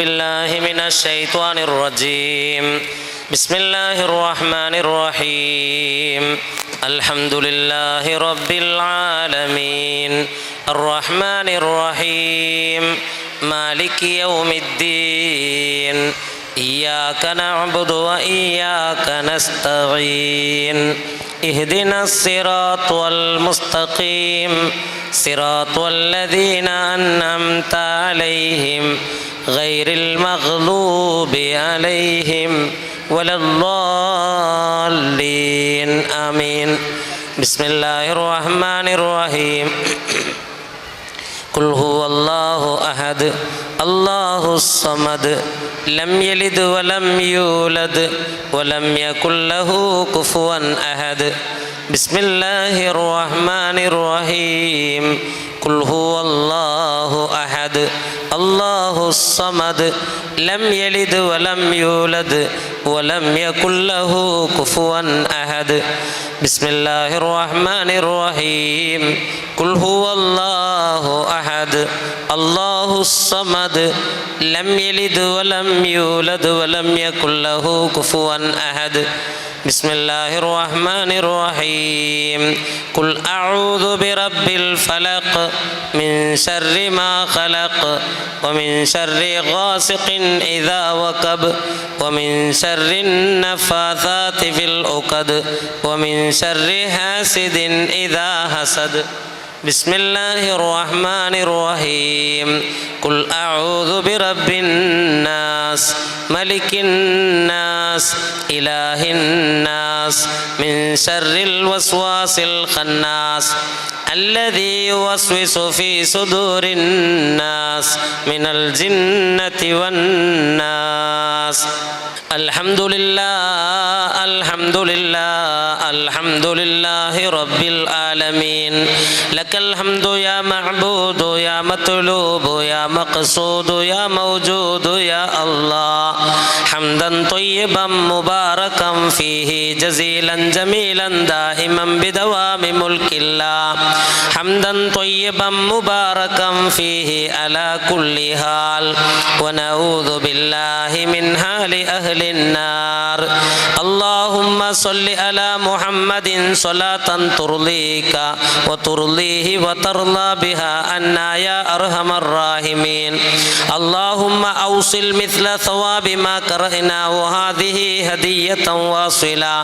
بالله من الشيطان الرجيم بسم الله الرحمن الرحيم الحمد لله رب العالمين الرحمن الرحيم مالك يوم الدين إياك نعبد وإياك نستعين اهدنا الصراط المستقيم صراط الذين أنعمت عليهم غير المغضوب عليهم ولا الضالين آمين بسم الله الرحمن الرحيم قل هو الله أحد الله الصمد لم يلد ولم يولد ولم يكن له كفوا أحد بسم الله الرحمن الرحيم قل هو الله أحد الله الصمد لم يلد ولم يولد ولم يكن له كفوا أحد بسم الله الرحمن الرحيم قل هو الله أحد الله الصمد لم يلد ولم يولد ولم يكن له كفوا أحد بسم الله الرحمن الرحيم قل أعوذ برب الفلق من شر ما خلق ومن شر غاسق إذا وقب ومن شر النفاثات في العقد ومن شر حاسد إذا حسد بسم الله الرحمن الرحيم قل أعوذ برب الناس ملك الناس إله الناس من شر الوسواس الخناس الذي يوسوس في صدور الناس من الجنة والناس الحمد لله الحمد لله الحمد لله رب العالمين لك الحمد يا معبود يا مطلوب يا مقصود يا موجود يا الله حمدا طيبا مباركا فيه جزيلا جميلا دائما بدوام ملك الله حمدا طيبا مباركا فيه على كل حال ونعوذ بالله من حال أهل النار اللهم صل على محمد صلاة ترضيك وترضيه وترضى بها عنا يا أرحم الراحمين اللهم أوصل مثل ثواب ما قرأناه هذه هدية واصلة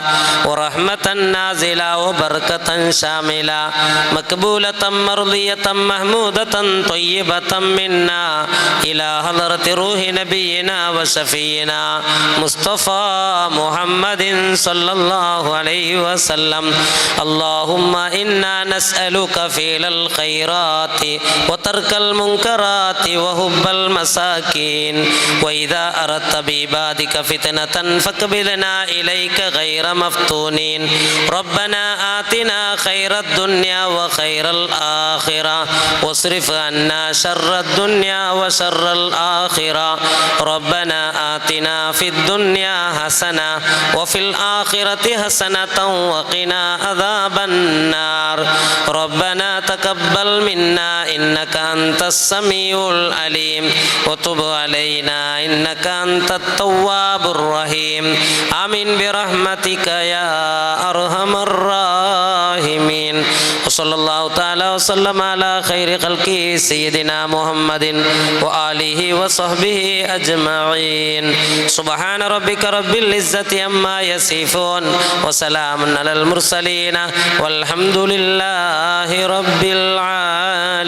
ورحمة نازلة وبركة شاملة مقبولة مرضية محمودة طيبة منا إلى حضرة روح نبينا وشفينا مصطفى محمد صلى الله عليه وسلم اللهم إنا نسألك فعل الخيرات وترك المنكرات وحب المساكين وإذا أردت بعبادك فتنة فاقبلنا إليك غير مفتونين ربنا آتنا خير الدنيا وخير الآخرة واصرف عنا شر الدنيا وشر الآخرة ربنا آتنا في الدنيا حسنة وفي الآخرة حسنة وقنا عذاب النار ربنا تقبل منا إنك أنت السميع العليم وتب علينا إنك أنت التواب الرحيم آمين برحمتك يا أرحم الراحمين وصلى الله تعالى وسلم على خير خلقه سيدنا محمد وآله وصحبه أجمعين سبحان ربك رب العزة عما يصفون وسلام على المرسلين والحمد لله رب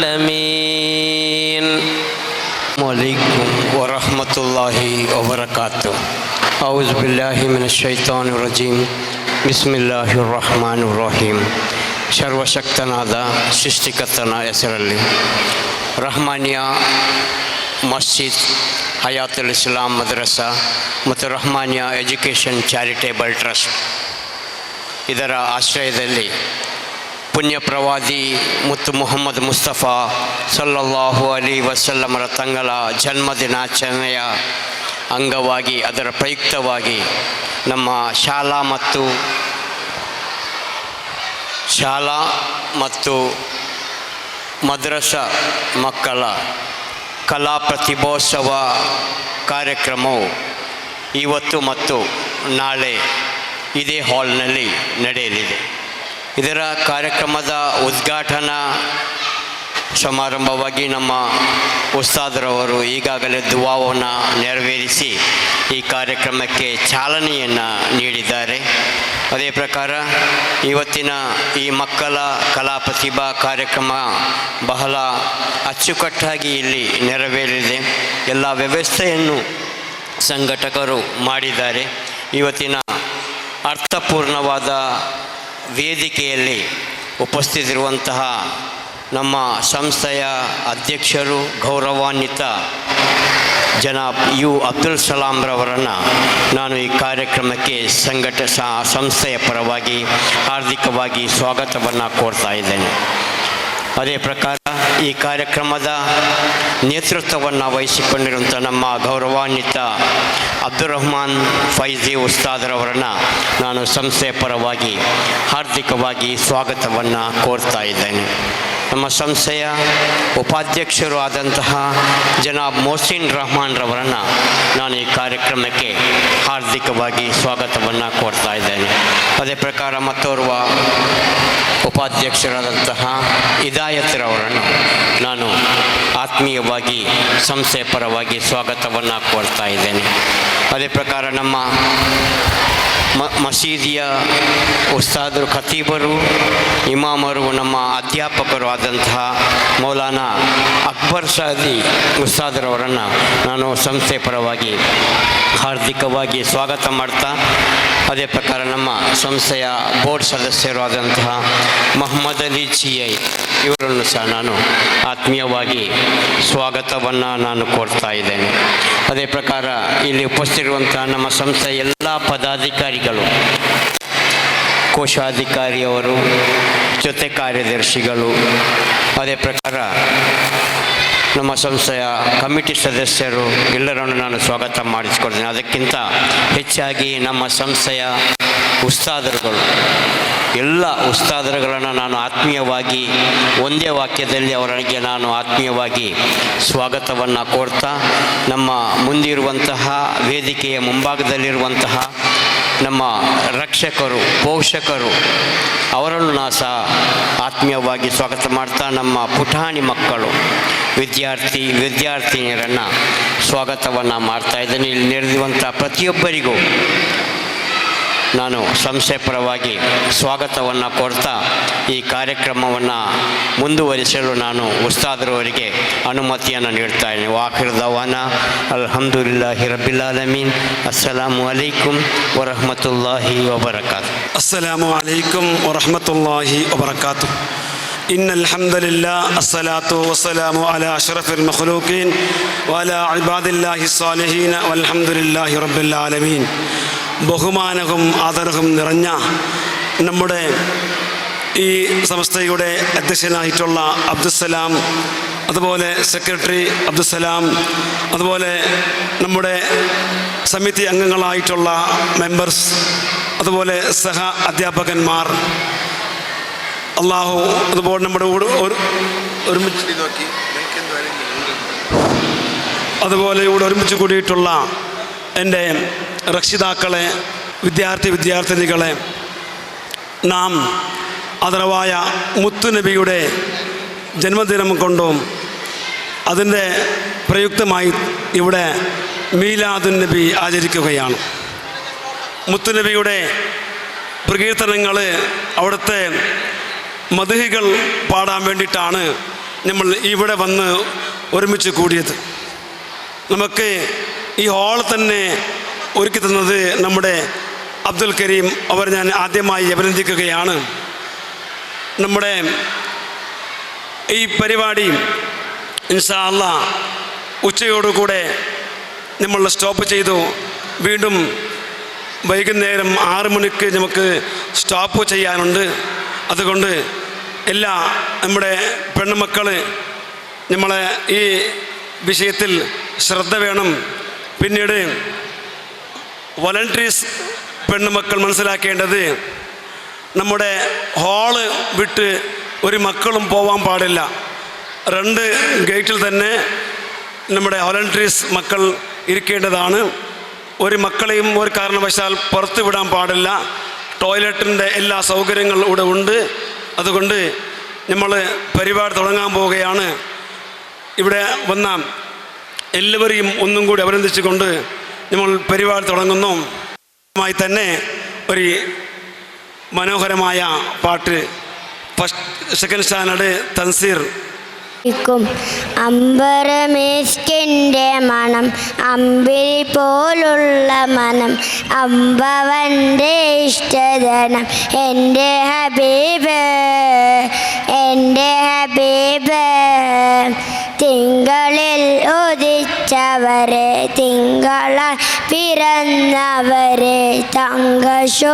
العالمين عليكم ورحمة الله وبركاته أعوذ بالله من الشيطان الرجيم بسم الله الرحمن الرحيم ಸರ್ವಶಕ್ತನಾದ ಸೃಷ್ಟಿಕರ್ತನ ಹೆಸರಲ್ಲಿ ರಹಮಾನಿಯಾ ಮಸ್ಜಿದ್ ಹಯಾತುಲ್ ಇಸ್ಲಾಂ ಮದ್ರಸಾ ಮತ್ತು ರಹಮಾನಿಯಾ ಎಜುಕೇಷನ್ ಚಾರಿಟೇಬಲ್ ಟ್ರಸ್ಟ್ ಇದರ ಆಶ್ರಯದಲ್ಲಿ ಪುಣ್ಯ ಪ್ರವಾದಿ ಮುತ್ತು ಮುಹಮ್ಮದ್ ಮುಸ್ತಫಾ ಸಲ್ಲಲ್ಲಾಹು ಅಲೈಹಿ ವಸಲ್ಲಮರ ತಂಗಳ ಜನ್ಮದಿನಾಚರಣೆಯ ಅಂಗವಾಗಿ ಅದರ ಪ್ರಯುಕ್ತವಾಗಿ ನಮ್ಮ ಶಾಲಾ ಮತ್ತು ಮದ್ರಸಾ ಮಕ್ಕಳ ಕಲಾ ಪ್ರತಿಭೋತ್ಸವ ಕಾರ್ಯಕ್ರಮವು ಇವತ್ತು ಮತ್ತು ನಾಳೆ ಇದೇ ಹಾಲ್ನಲ್ಲಿ ನಡೆಯಲಿದೆ. ಇದರ ಕಾರ್ಯಕ್ರಮದ ಉದ್ಘಾಟನಾ ಸಮಾರಂಭವಾಗಿ ನಮ್ಮ ಉಸ್ತಾದರವರು ಈಗಾಗಲೇ ದುವಾವನ್ನು ನೆರವೇರಿಸಿ ಈ ಕಾರ್ಯಕ್ರಮಕ್ಕೆ ಚಾಲನೆಯನ್ನು ನೀಡಿದ್ದಾರೆ. ಅದೇ ಪ್ರಕಾರ ಇವತ್ತಿನ ಈ ಮಕ್ಕಳ ಕಲಾ ಪ್ರತಿಭಾ ಕಾರ್ಯಕ್ರಮ ಬಹಳ ಅಚ್ಚುಕಟ್ಟಾಗಿ ಇಲ್ಲಿ ನೆರವೇರಿದೆ. ಎಲ್ಲ ವ್ಯವಸ್ಥೆಯನ್ನು ಸಂಘಟಕರು ಮಾಡಿದ್ದಾರೆ. ಇವತ್ತಿನ ಅರ್ಥಪೂರ್ಣವಾದ ವೇದಿಕೆಯಲ್ಲಿ ಉಪಸ್ಥಿತಿರುವಂತಹ ನಮ್ಮ ಸಂಸ್ಥೆಯ ಅಧ್ಯಕ್ಷರು ಗೌರವಾನ್ವಿತ ಜನಾಬ್ ಯು ಅಬ್ದುಲ್ ಸಲಾಂರವರನ್ನು ನಾನು ಈ ಕಾರ್ಯಕ್ರಮಕ್ಕೆ ಸಂಸ್ಥೆಯ ಪರವಾಗಿ ಹಾರ್ದಿಕವಾಗಿ ಸ್ವಾಗತವನ್ನು ಕೋರ್ತಾ ಇದ್ದೇನೆ. ಅದೇ ಪ್ರಕಾರ ಈ ಕಾರ್ಯಕ್ರಮದ ನೇತೃತ್ವವನ್ನು ವಹಿಸಿಕೊಂಡಿರುವಂಥ ನಮ್ಮ ಗೌರವಾನ್ವಿತ ಅಬ್ದುಲ್ ರಹಮಾನ್ ಫೈಜಿ ಉಸ್ತಾದರವರನ್ನು ನಾನು ಸಂಸ್ಥೆಯ ಪರವಾಗಿ ಹಾರ್ದಿಕವಾಗಿ ಸ್ವಾಗತವನ್ನು ಕೋರ್ತಾ ಇದ್ದೇನೆ. ನಮ್ಮ ಸಂಸ್ಥೆಯ ಉಪಾಧ್ಯಕ್ಷರು ಆದಂತಹ ಜನಾಬ್ ಮೊಹಸಿನ್ ರಹಮಾನ್ರವರನ್ನು ನಾನು ಈ ಕಾರ್ಯಕ್ರಮಕ್ಕೆ ಹಾರ್ದಿಕವಾಗಿ ಸ್ವಾಗತವನ್ನು ಕೋರ್ತಾ ಇದ್ದೇನೆ. ಅದೇ ಪ್ರಕಾರ ಮತ್ತೋರ್ವ ಉಪಾಧ್ಯಕ್ಷರಾದಂತಹ ಹಿದಾಯತ್ರವರನ್ನು ನಾನು ಆತ್ಮೀಯವಾಗಿ ಸಂಸ್ಥೆಯ ಪರವಾಗಿ ಸ್ವಾಗತವನ್ನು ಕೋರ್ತಾ ಇದ್ದೇನೆ. ಅದೇ ಪ್ರಕಾರ ನಮ್ಮ ಮಸೀದಿಯ ಉಸ್ತಾದರು ಖತೀಬರು ಇಮಾಮರು ನಮ್ಮ ಅಧ್ಯಾಪಕರು ಆದಂತಹ ಮೌಲಾನಾ ಅಕ್ಬರ್ ಸಾದಿ ಉಸ್ತಾದರವರನ್ನು ನಾನು ಸಂಸ್ಥೆಯ ಪರವಾಗಿ ಹಾರ್ದಿಕವಾಗಿ ಸ್ವಾಗತ ಮಾಡ್ತಾ, ಅದೇ ಪ್ರಕಾರ ನಮ್ಮ ಸಂಸ್ಥೆಯ ಬೋರ್ಡ್ ಸದಸ್ಯರು ಆದಂತಹ ಮೊಹಮ್ಮದ್ ಅಲಿ ಚಿಐ ಇವರನ್ನು ಸಹ ನಾನು ಆತ್ಮೀಯವಾಗಿ ಸ್ವಾಗತವನ್ನು ನಾನು ಕೋರ್ತಾ ಇದ್ದೇನೆ. ಅದೇ ಪ್ರಕಾರ ಇಲ್ಲಿ ಉಪಸ್ಥಿತಿರುವಂಥ ನಮ್ಮ ಸಂಸ್ಥೆಯ ಎಲ್ಲ ಪದಾಧಿಕಾರಿಗಳು, ಕೋಶಾಧಿಕಾರಿಯವರು, ಜೊತೆ ಕಾರ್ಯದರ್ಶಿಗಳು, ಅದೇ ಪ್ರಕಾರ ನಮ್ಮ ಸಂಸ್ಥೆಯ ಕಮಿಟಿ ಸದಸ್ಯರು ಎಲ್ಲರನ್ನು ನಾನು ಸ್ವಾಗತ ಮಾಡಿಸ್ಕೊಡ್ತೇನೆ. ಅದಕ್ಕಿಂತ ಹೆಚ್ಚಾಗಿ ನಮ್ಮ ಸಂಸ್ಥೆಯ ಉಸ್ತಾದರುಗಳು, ಎಲ್ಲ ಉಸ್ತಾದರುಗಳನ್ನು ನಾನು ಆತ್ಮೀಯವಾಗಿ ಒಂದೇ ವಾಕ್ಯದಲ್ಲಿ ಅವರಿಗೆ ನಾನು ಆತ್ಮೀಯವಾಗಿ ಸ್ವಾಗತವನ್ನು ಕೋರ್ತಾ, ನಮ್ಮ ಮುಂದಿರುವಂತಹ ವೇದಿಕೆಯ ಮುಂಭಾಗದಲ್ಲಿರುವಂತಹ ನಮ್ಮ ರಕ್ಷಕರು, ಪೋಷಕರು ಅವರನ್ನು ನಾ ಸಹ ಆತ್ಮೀಯವಾಗಿ ಸ್ವಾಗತ ಮಾಡ್ತಾ, ನಮ್ಮ ಪುಟಾಣಿ ಮಕ್ಕಳು, ವಿದ್ಯಾರ್ಥಿನಿಯರನ್ನು ಸ್ವಾಗತವನ್ನು ಮಾಡ್ತಾ ಇದ್ದೇನೆ. ಇಲ್ಲಿ ನೆರೆದಿರುವಂಥ ಪ್ರತಿಯೊಬ್ಬರಿಗೂ ನಾನು ಸಂಸ್ಥೆಯ ಪರವಾಗಿ ಸ್ವಾಗತವನ್ನು ಕೋರ್ತಾ ಈ ಕಾರ್ಯಕ್ರಮವನ್ನು ಮುಂದುವರಿಸಲು ನಾನು ಉಸ್ತಾದರವರಿಗೆ ಅನುಮತಿಯನ್ನು ನೀಡ್ತಾ ಇದ್ದೇನೆ. ವಾಖಿರ್ ದವಾನಾ ಅಲ್ಹಮ್ದುಲಿಲ್ಲಾಹಿ ರಬ್ಬಿಲ್ ಆಲಮೀನ್. ಅಸ್ಸಲಾಮು ಅಲೈಕುಂ ವರಹಮತುಲ್ಲಾಹಿ ವಬರಕಾತು. ಅಸ್ಸಲಾಮು ಅಲೈಕುಂ ವರಹಮತುಲ್ಲಾಹಿ ವಬರಕಾತು. ಇನ್ನಲ್ ಹಮ್ದಲಿಲ್ಲಾಹ್ ಅಸ್ಸಲಾತು ವಸ್ಸಲಾಮು ಅಲಾ ಅಶ್ರಫಿಲ್ ಮಖ್ಲೂಕೀನ್ ವಅಲಾ ಇಬಾದಿಲ್ಲಾಹಿ ಸ್ಸಾಲಿಹೀನ್ വൽഹംദുലില്ലാഹി റബ്ബിൽ ആലമീൻ. ബഹുമാനവും ആദരവും നിറഞ്ഞ നമ്മുടെ ഈ സംസ്ഥയുടെ അധ്യക്ഷനായിട്ടുള്ള അബ്ദുസ്സലാം, അതുപോലെ സെക്രട്ടറി അബ്ദുസ്സലാം, അതുപോലെ നമ്മുടെ സമിതി അംഗങ്ങളായിട്ടുള്ള മെമ്പേഴ്സ്, അതുപോലെ സഹ അധ്യാപകന്മാർ, അള്ളാഹു അതുപോലെ നമ്മുടെ അതുപോലെ ഇവിടെ ഒരുമിച്ച് കൂടിയിട്ടുള്ള എൻ്റെ രക്ഷിതാക്കളെ, വിദ്യാർത്ഥിനികളെ, നാം ആദരവായ മുത്തുനബിയുടെ ജന്മദിനം കൊണ്ടും അതിൻ്റെ പ്രയുക്തമായി ഇവിടെ മീലാദുൻ നബി ആചരിക്കുകയാണ്. മുത്തുനബിയുടെ പ്രകീർത്തനങ്ങൾ, അവിടുത്തെ മദ്ഹികൾ പാടാൻ വേണ്ടിയിട്ടാണ് നമ്മൾ ഇവിടെ വന്ന് ഒരുമിച്ച് കൂടിയത്. നമുക്ക് ഈ ഹാൾ തന്നെ ഒരുക്കി തന്നത് നമ്മുടെ അബ്ദുൽ കരീം അവർ ഞാൻ ആദ്യമായി അഭിനന്ദിക്കുകയാണ്. നമ്മുടെ ഈ പരിപാടി ഇൻഷാ അല്ലാഹ് ഉച്ചയോടുകൂടെ നമ്മൾ സ്റ്റോപ്പ് ചെയ്തു. വീണ്ടും വൈകുന്നേരം 6 മണിക്ക് നമുക്ക് സ്റ്റോപ്പ് ചെയ്യാനുണ്ട്. അതുകൊണ്ട് എല്ലാ നമ്മുടെ പെണ്ണുമക്കൾ നമ്മളെ ഈ വിഷയത്തിൽ ശ്രദ്ധ വേണം. പിന്നീട് വോളണ്ടറീസ് പെണ്ണുമക്കൾ മനസ്സിലാക്കേണ്ടത്, നമ്മുടെ ഹാള് വിട്ട് ഒരു മക്കളും പോവാൻ പാടില്ല. 2 ഗേറ്റിൽ തന്നെ നമ്മുടെ വോളണ്ടറീസ് മക്കൾ ഇരിക്കേണ്ടതാണ്. ഒരു മക്കളെയും ഒരു കാരണവശാൽ പുറത്തു വിടാൻ പാടില്ല. ടോയ്ലറ്റിൻ്റെ എല്ലാ സൗകര്യങ്ങളും ഇവിടെ ഉണ്ട്. അതുകൊണ്ട് നമ്മൾ പരിപാടി തുടങ്ങാൻ പോവുകയാണ്. ഇവിടെ വന്ന എല്ലാവരെയും ഒന്നും കൂടി അഭിനന്ദിച്ചുകൊണ്ട് നമ്മൾ പരിപാടി തുടങ്ങുന്നു. തന്നെ ഒരു മനോഹരമായ പാട്ട് സെക്കൻഡ് സ്റ്റാൻഡേർഡ് തൻസീർ. അമ്പരമേസ്കിൻ്റെ മണം, അമ്പിളി പോലുള്ള മനം, അമ്പവൻ്റെ ഇഷ്ടധനം, എൻ്റെ ഹബീബ്, എൻ്റെ ഹബീബ്. തിങ്കളിൽ ഉദിച്ചവരെ, തിങ്കളാൽ പിറന്നവരെ, തങ്കശോഭദീനിസ്ലാം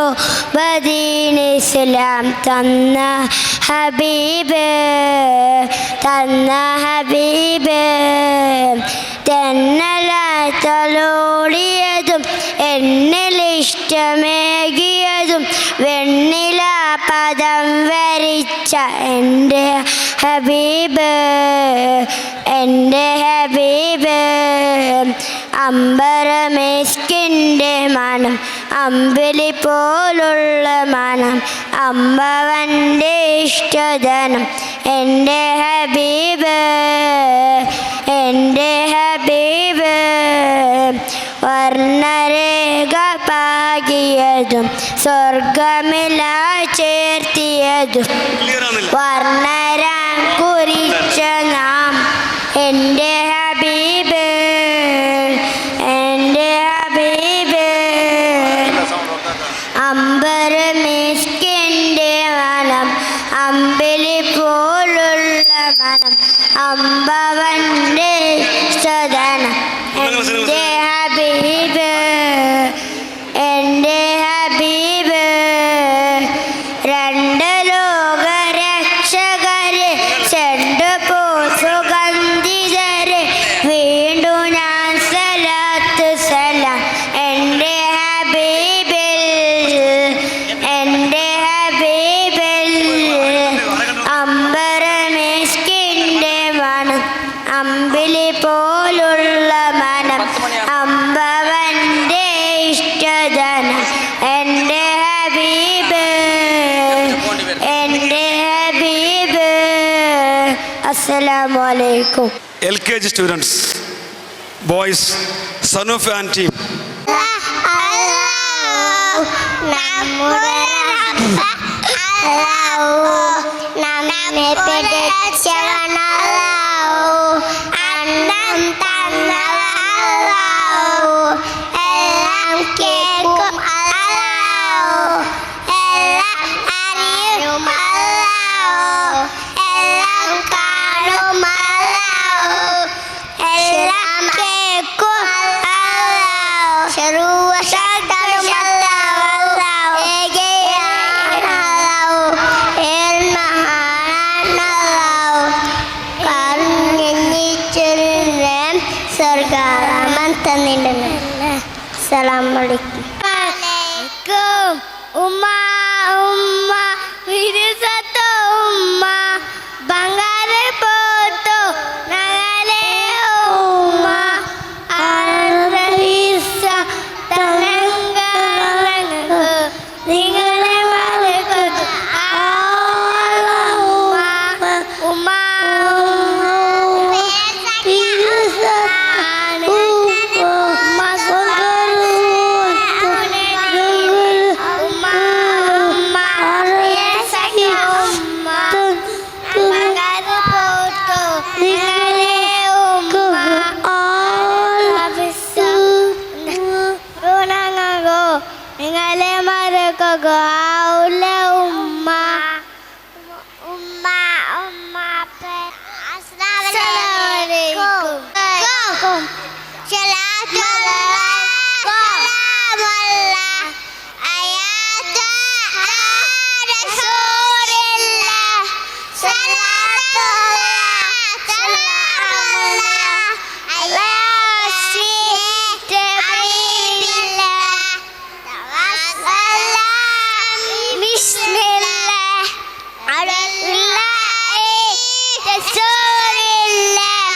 തന്ന ഹബീബ്, തന്ന ഹബീബ്. തെന്നലായി തലോടിയതും എന്നിലിഷ്ടമേകിയതും വെണ്ണില പദം വരിച്ച എൻ്റെ ഹബീബ്, എൻ്റെ ഹബീബ്. അമ്പരമേസ്കിൻ്റെ മണം, അമ്പിളി പോലുള്ള മണം, അമ്പവൻ്റെ ഇഷ്ടധനം, എൻ്റെ ഹബീബ്, എൻ്റെ ഹബീബ്. വർണ്ണരേഖ പാകിയതും സ്വർഗമിലായി ചേർത്തിയതും വർണ്ണരാൻ കുറിച്ച നാം എൻ്റെ ഹബീബ്, എൻ്റെ ഹബീബ്. അമ്പരമേസ്കിൻ്റെ മണം, അമ്പിളി പോലുള്ള മണം, അമ്പവൻ്റെ സദനം, എൻ്റെ ഹബീബ്, എൻ്റെ ഹബീബ്. രണ്ട് ലോകരക്ഷകരെ, ചെണ്ടുപൂ സുഗന്ധിതരെ, വീണ്ടും ഞാൻ സലാത്ത് സലാം എൻ്റെ ഹബീബിൽ, എൻ്റെ ഹബീബിൽ. അമ്പരമേസ്കിൻ്റെ മണം, അമ്പിളി പോലുള്ള മനം, അമ്പവൻ്റെ ഇഷ്ടധനം, എൻ്റെ ഹബീബ്, എൻ്റെ ഹബീബ്. അസ്സലാമു അലൈക്കും. LKG students boys Sanoof and team. നമ്മെ പിടിച്ചവൻ അല്ലാഹു, അന്നം തന്നവൻ എല്ലാം കേൾക്കും അല്ലാഹു, എല്ലാം അറിയും അല്ലാഹു, എല്ലാം കാണും അല്ലാഹു, എല്ലാം കേൾക്കും അല്ലാഹു, സർവശക്തനും അല്ലാഹു, ഏകയാണ് അല്ലാഹു, സ്വർഗാമൻ തന്നിട്ടുണ്ട്. അസ്സലാമലൈക്കും. ഉമ്മ ഉമ്മ വിരുസത്തോ ഉമ്മ, బంగారు పోతో నగలే ఉమ్మ, ఆనందీస తెలంగాణకు నిగలే వరకు ఉమ్మ gaule umma umma umma pe assalamualaikum salatullah salamullah ayata rasulillah salatullah salamullah ala Bismillah, Alhamdulillah, Rasulillah,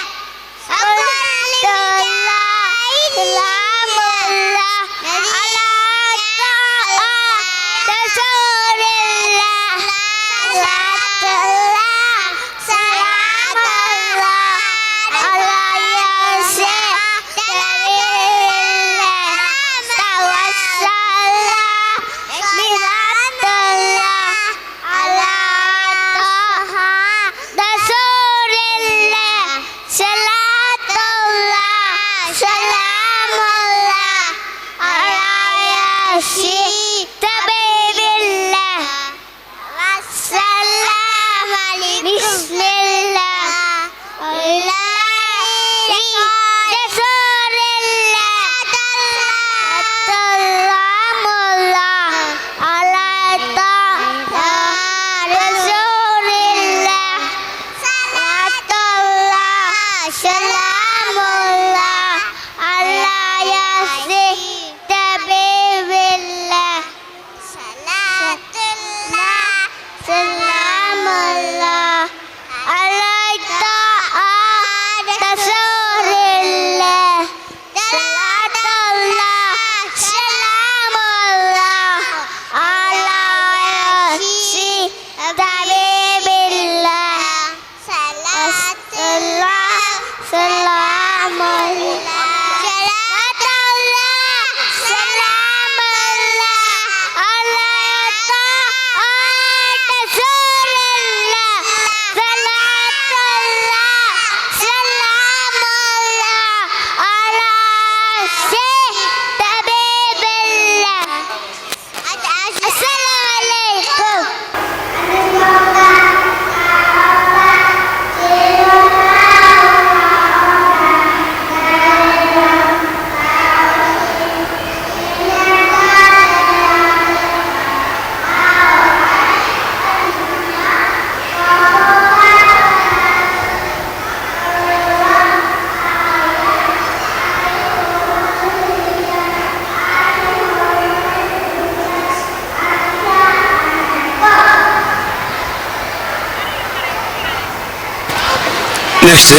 next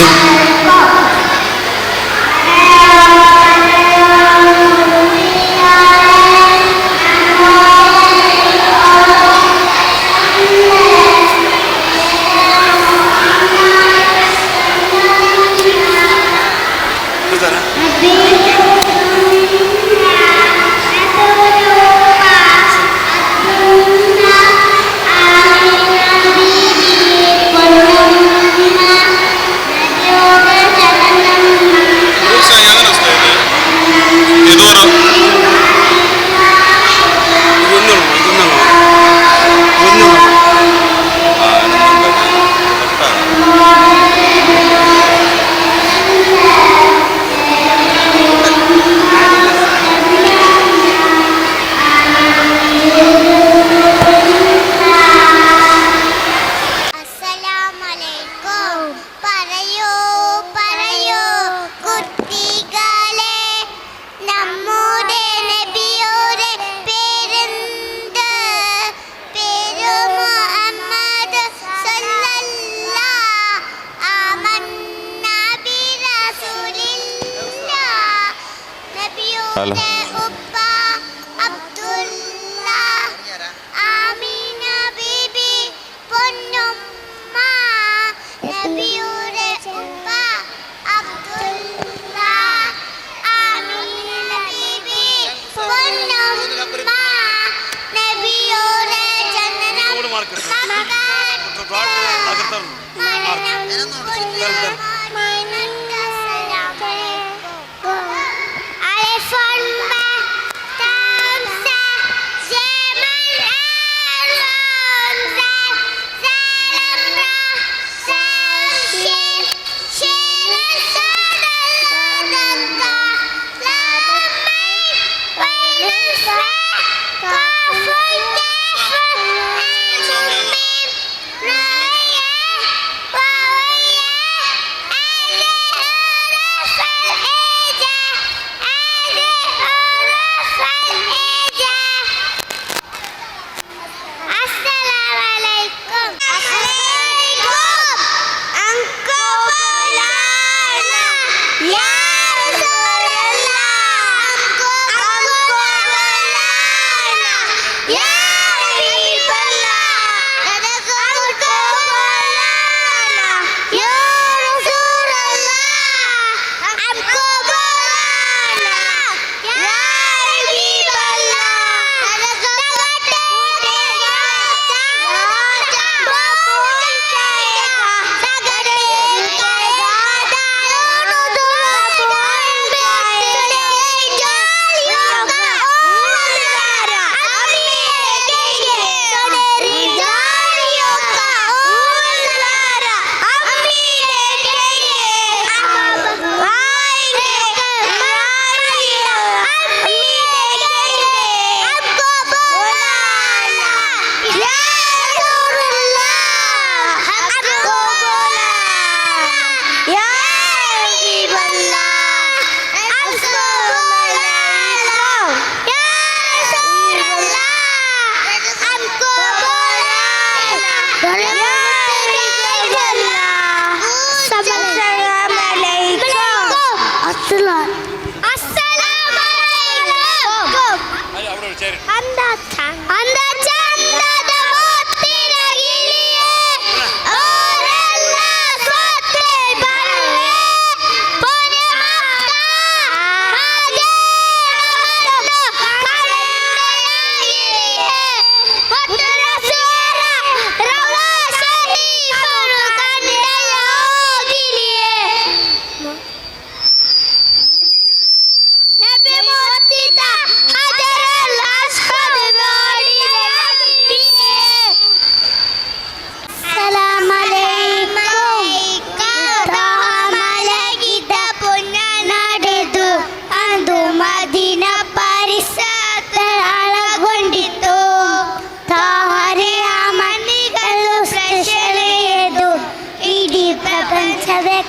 അസ്സലാമലൈക്കും. പറയൂ പറയൂ കുട്ടികളെ, നമ്മുടെ നബിയുടെ പേരെന്ത്? പേര് മുഹമ്മദ് സല്ലല്ലാഹ്. ആമന്നാ ബിറസൂലില്ലാഹ്. നബിയുടെ ഉപ്പ അബ്ദുല്ല, ആമിന ബീബി പൊന്നുമ്മ. നബിയുടെ ഉപ്പ അബ്ദുല്ല, ആമിന ബീബി പൊന്നുമ്മ. നബിയുടെ ജനനം Assalamualaikum. Engkau Maulana, ya Rasulullah. Engkau Maulana, ya Habiballah. Engkau Maulana, ya Rasulullah. Engkau Maulana, ya Habiballah.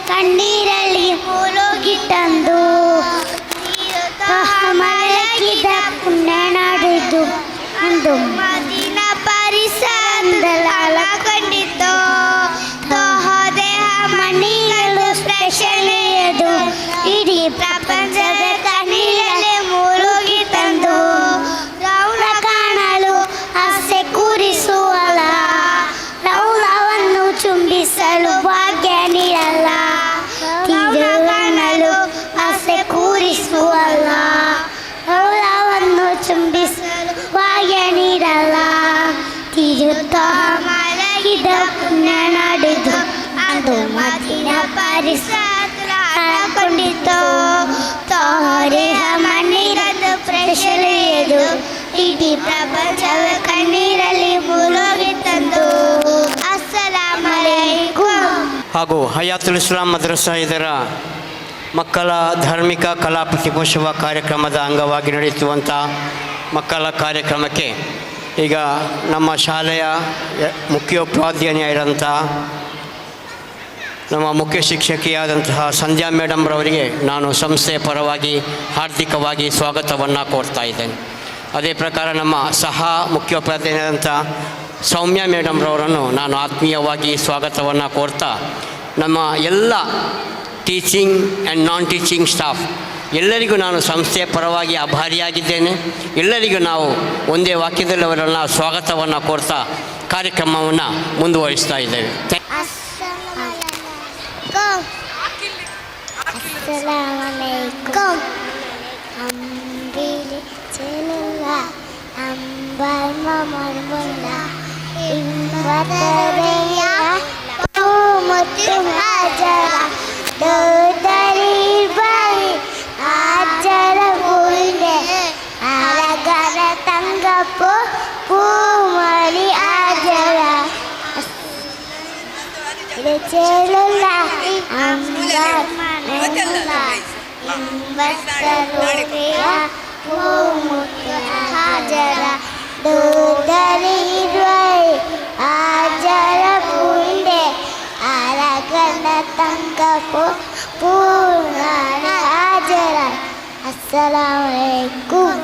ಕಣ್ಣೀರಲ್ಲಿ ಮುಳುಗಿಟ್ಟಂದು ಮಲಗಿದ ಪುಣ್ಯ ನಾಡಿದ್ದು ಅಂದು ಮದಿನ ಪರಿಸರದಲ್ಲಿ ಕಂಡಿತು ದೇಹ ಮಣಿಗಳ ಅದು ಮದೀನ ಪರಿಸರಕೊಂಡಿತ್ತು ತೋರೆ ಮಣ್ಣಿರದು ಪ್ರಶಲೆಯದು ಇಡೀ ಪ್ರಪಂಚವೇ ಕಣ್ಣೀರಲ್ಲಿ ಮುಳುಗಿತ್ತಂದು. ಅಸ್ಸಲಾಮು ಅಲೈಕುಂ. ಹಾಗೂ ಹಯಾತುಲ್ ಇಸ್ಲಾಂ ಮದ್ರಸಾ ಇದರ ಮಕ್ಕಳ ಧಾರ್ಮಿಕ ಕಲಾ ಪ್ರತಿಭೋತ್ಸವ ಕಾರ್ಯಕ್ರಮದ ಅಂಗವಾಗಿ ನಡೆಯುತ್ತಿರುವಂಥ ಮಕ್ಕಳ ಕಾರ್ಯಕ್ರಮಕ್ಕೆ ಈಗ ನಮ್ಮ ಶಾಲೆಯ ಮುಖ್ಯೋಪಾಧ್ಯಾಯರಾದಂಥ ನಮ್ಮ ಮುಖ್ಯ ಶಿಕ್ಷಕಿಯಾದಂತಹ ಸಂಧ್ಯಾ ಮೇಡಮ್ರವರಿಗೆ ನಾನು ಸಂಸ್ಥೆಯ ಪರವಾಗಿ ಹಾರ್ದಿಕವಾಗಿ ಸ್ವಾಗತವನ್ನು ಕೋರ್ತಾ ಇದ್ದೇನೆ. ಅದೇ ಪ್ರಕಾರ ನಮ್ಮ ಸಹ ಮುಖ್ಯೋಪಾಧ್ಯಾಯರಾದಂಥ ಸೌಮ್ಯ ಮೇಡಮ್ರವರನ್ನು ನಾನು ಆತ್ಮೀಯವಾಗಿ ಸ್ವಾಗತವನ್ನು ಕೋರ್ತಾ ನಮ್ಮ ಎಲ್ಲ teaching and non teaching staff ಎಲ್ಲರಿಗೂ ನಾನು ಸಂಸ್ಥೆಯ ಪರವಾಗಿ ಆಭಾರಿಯಾಗಿದ್ದೇನೆ. ಎಲ್ಲರಿಗೂ ನಾವು ಒಂದೇ ವಾಕ್ಯದಲ್ಲಿ ಅವರನ್ನು ಸ್ವಾಗತವನ್ನು ಕೋರ್ತಾ ಕಾರ್ಯಕ್ರಮವನ್ನು ಮುಂದುವರಿಸ್ತಾ ಇದ್ದೇವೆ. തങ്കപ്പൂ പൂമണി ആജര ചെലുള്ള അമ്പസ്തരുണിയ പൂമുട്ട ഹാജര ദൂതരിവൈ ആജര പൂന്റെ അരകന തങ്കപ്പൂ പൂമണി ആജര. അസ്സലാമു അലൈക്കും.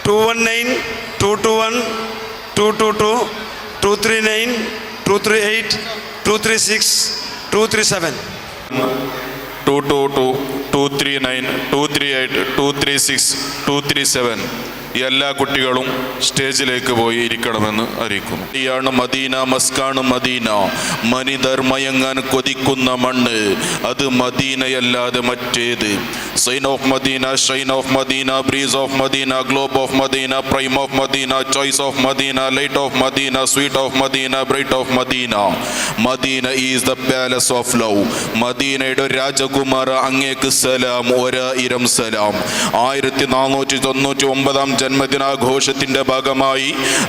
Two 219 221 222 239 238 236 237 222 239 238 236 237 എല്ലാ കുട്ടികളും സ്റ്റേജിലേക്ക് പോയി ഇരിക്കണമെന്ന് അറിയിക്കുന്നു. ഇയാണ് മദീന, മസ്കാണ് മദീന. മനിതർ മയങ്ങാൻ കൊതിക്കുന്ന മണ്ണ് അത് മദീനയല്ലാതെ മറ്റേത്. Sign of Medina, shine of Medina, breeze of Medina, globe of Medina, prime of Medina, choice of Medina, light of Medina, sweet of Medina, bright of Medina. Medina is the palace of love. മദീനയുടെ രാജകുമാര അങ്ങേക്ക് സലാം, 1000 സലാം. 1499 ജന്മദിനാഘോഷത്തിന്റെ ഭാഗമായി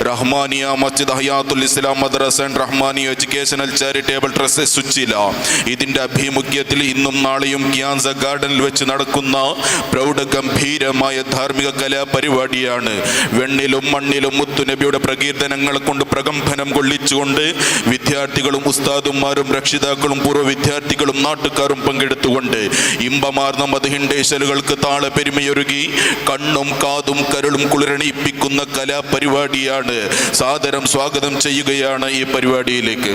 റഹ്മാനിയ മസ്ജിദ് ഹയാത്തുൽ ഇസ്ലാം മദ്രസ and Rahmaniya educational charitable trust സുച്ചില ഇതിന്റെ ആഭിമുഖ്യത്തിൽ ഇന്നും നാളെയും ക്യാൻസർ ഗാർഡനിൽ വെച്ച് നടക്കുന്ന പ്രൗഢഗംഭീരമായ ധാർമ്മിക കലാപരിപാടിയാണ്. വെണ്ണിലും മണ്ണിലും മുത്തുനബിയുടെ പ്രകീർത്തനങ്ങൾ കൊണ്ട് പ്രകമ്പനം കൊള്ളിച്ചുകൊണ്ട് വിദ്യാർത്ഥികളും ഉസ്താദുമാരും രക്ഷിതാക്കളും പൂർവ്വ വിദ്യാർത്ഥികളും നാട്ടുകാരും പങ്കെടുത്തുകൊണ്ട് ഇമ്പമാർന്ന മദ്ഹിണ്ടേശലുകൾക്ക് താള പെരുമയൊരുകി കണ്ണും കാതും കരളും കുളിരണിയിപ്പിക്കുന്ന കലാപരിപാടിയാണ്. സാദരം സ്വാഗതം ചെയ്യുകയാണ് ഈ പരിപാടിയിലേക്ക്.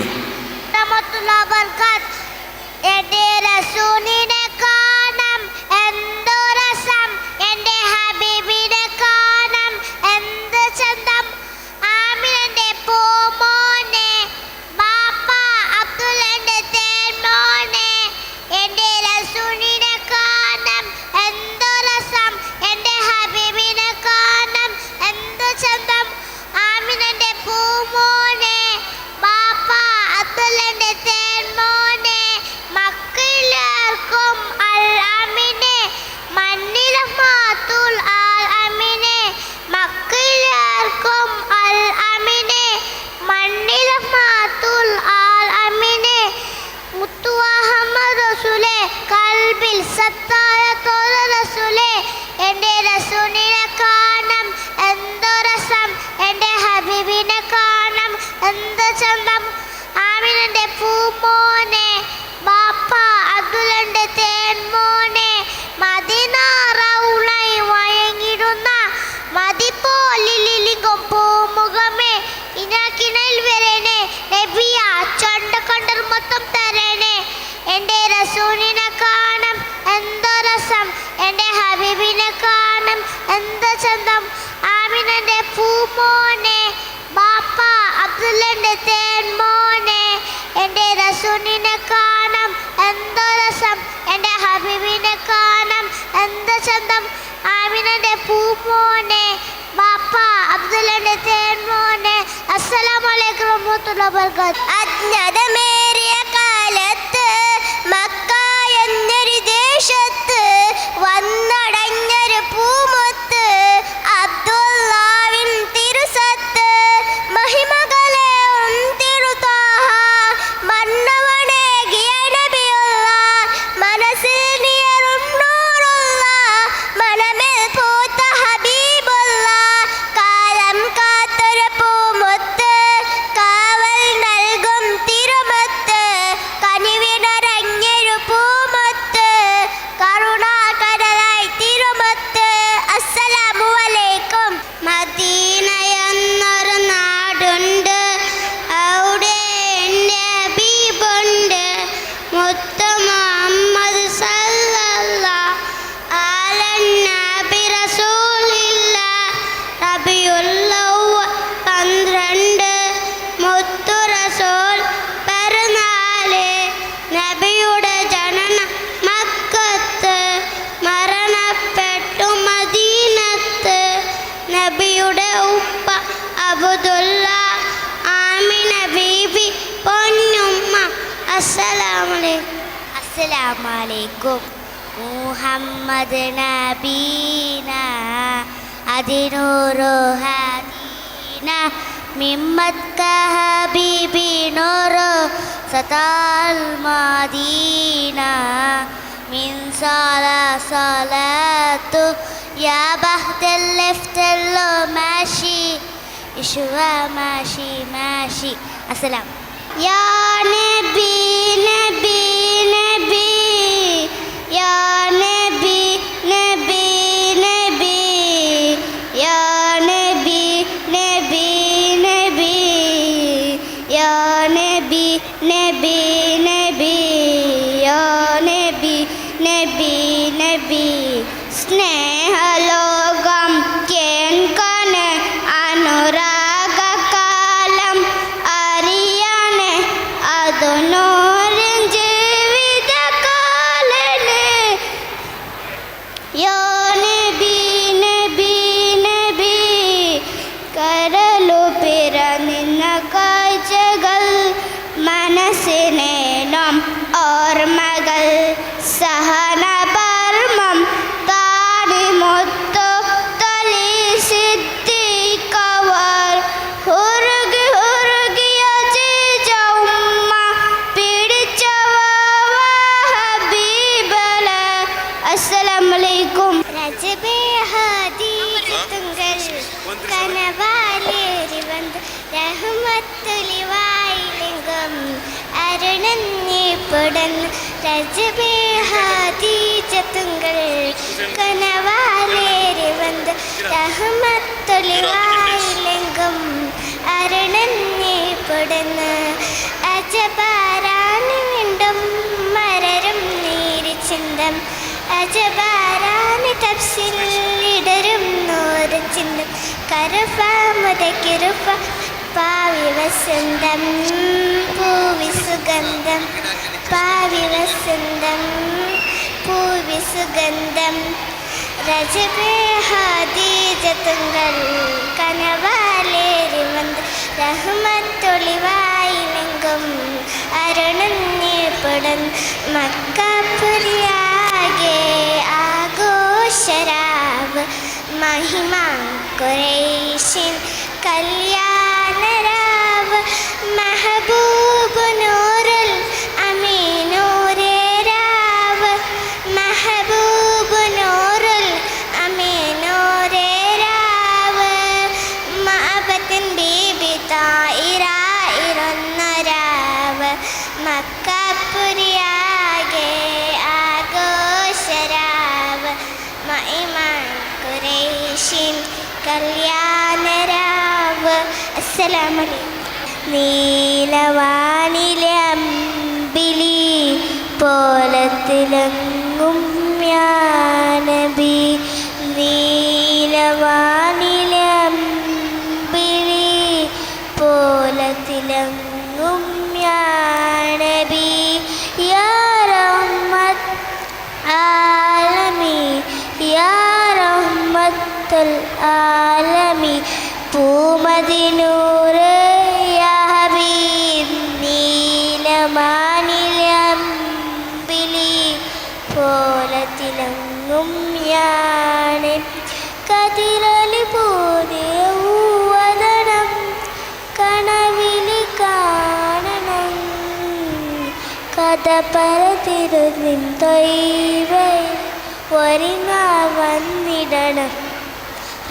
മക്കളെല്ലാവർക്കും റസൂലിനെ കാണും എന്തു രസം, എൻ്റെ ഹബീബിനെ കാണും എന്ത് ചന്തം. ആമിനൻ്റെ പൂമോനെ ബാപ്പ അബ്ദുല്ലൻ്റെ തേൻമോനെ, എൻ്റെ റസൂലിനെ കാണും എന്തു രസം, എൻ്റെ ഹബീബിനെ കാണും എന്ത് ചന്തം. ആമിനൻ്റെ പൂമോനെ ബാപ്പ അബ്ദുല്ലൻ്റെ തേൻമോനെ. അസ്സലാമു അലൈക്കും വറഹ്മത്തുള്ളാഹി വബറകാതുഹു. അജ്ഞതമേറിയ കാലത്ത് മക്ക എന്നൊരു ദേശത്ത് വന്നടഞ്ഞൊരു പൂമൊത്ത് അബ്ദുല്ലാവിൻ തിരുസത്ത്. മഹിമകളേറും തിരുത്വാഹ മന്നവനേകിയ നബിയുള്ള, മനസ്സിൽ നിയറും നൂറുള്ള, മനമിൽ പൂത്ത ഹബീബുള്ള. കാലം കാത്തൊരു പൂമൊത്ത്, കാവൽ നൽകും തിരുമത്ത്, കനിവിനരഞ്ഞൊരു പൂമൊത്ത്, കരുണാകരനായി തിരുമത്ത്. അസ്സലാമു അലൈക്കും. മദീന എന്നൊരു നാടുണ്ട്, അവിടെ എൻ്റെ ഹബീബുണ്ട്. മുത്ത് മുഹമ്മദ് സല്ലല്ലാഹു അലൈഹി നബി റസൂലില്ലാഹ്. റബീഉൽ അവ്വൽ 12 മുത്തു റസൂൽ പെരുന്നാള്. നബിയുടെ ജനനം മക്കത്ത്, മരണപ്പെട്ടു മദീനത്ത്. നബിയുടെ ഉപ്പ അബ്ദുല്ല, ആമിന ബീബി പൊന്നുമ്മ. അസ്സലാമലൈക്കും. മുഹമ്മദ് നബീന അതിനൂറു ഹദീന, മിമ്മത്ക ഹബീബി നൂറു സതാൽ മദീന. മിൻ സലാത്തു യാ ബഹ്ദൽ ലിഫ്തല്ലോ മാഷി ഇഷുവ മാഷി മാഷി. അസ്സലാം. യാ നബി നബി നബി, യാ നബി നബി നബി, യാ നബി നബി നബി, യാ നബി നബി നബി, യാ നബി നബി നബി. സ്നേഹലോകം കേൾക്കാന് അനുരാഗകാലം അറിയാന് അതിനോരം ജീവിതകാലന്. യാ നബി നബി നബി, കരളു പിറന്ന കാഴ്ചകൾ മനസ്സിനേണം ഓർമ്മകൾ. സഹനപർമ്മം താടിമൊത്തു തലി സിദ്ധിക്കവർ. ഹുറുകി ഹുറുകിയ ചീജ ഉമ്മ പിടിച്ചവ ഹബീബല. അസ്സലാമലൈക്കും. രജബേ ഹദീജത്തുങ്കൾ കനവാലേറി വന്ന് റഹ്മത്തുലിവായിലെങ്കും അരുണഞ്ഞിപ്പുടന്ന്. രജബേ ഹദീജത്തുങ്കൾ കനവാലേറി വന്ന് റഹ്മത്തുലിവായിലെങ്കും അരുണഞ്ഞിപ്പുടന്ന്. അജബാരാണ് വീണ്ടും മരരും നീരിച്ചിന്തം, അജബാരാണ് തപ്സിലിടരും നൂറ് ചിന്തം. കറുഫ മുതക്കിറുഫ പാവി വസന്തം, പൂവി സുഗന്ധം, പാവി വസന്തം, പൂവി സുഗന്ധം. രജബേ ഹദീജത്തുങ്കൾ കനവാലേറി വന്ന് റഹ്മത്തൊളിവായിലെങ്കും അരുണഞ്ഞിപ്പുടൻ. മക്കപ്പുരിയാകെ ആഘോഷരാവ്, മഹിമ ഖുറൈശിൻ കല്യാണരാവ്. മെഹബൂബ് നൂറുൽ അമീനൂരേ രാവ്, മെഹബൂബ് നൂറുൽ അമീനൂരേ രാവ്. മഅബത്തിൻ ബീബി തായിരായിരുന്നൊരാവ്, മക്കപ്പുരിയാകെ ആഘോഷരാവ്, മഹിമ ഖുറൈശിൻ കല്യാണരാവ്. അസ്സലാമു അലൈക്കും. നീലവാനിലെ അമ്പിളി പോലത്തിലങ്ങും യാ നബി നീലവാനിലമ്പിളി പോലത്തിലങ്ങും യാ നബി യാ റഹ്മത്ത് ആലമി യാ റഹ്മത്തുൽ ആലമി പൂമദിനൂറ് യാ ഹബീബ് നീലമാനിലമ്പിളി പോലത്തിലങ്ങും യാ നബി കതിരൊളി പോലെ ഊവദനം കനവിലി കാണണം കഥ പരതിരുന്നിൻ തൊയ്വൈ ഒരുങ്ങാൻ വന്നിടണം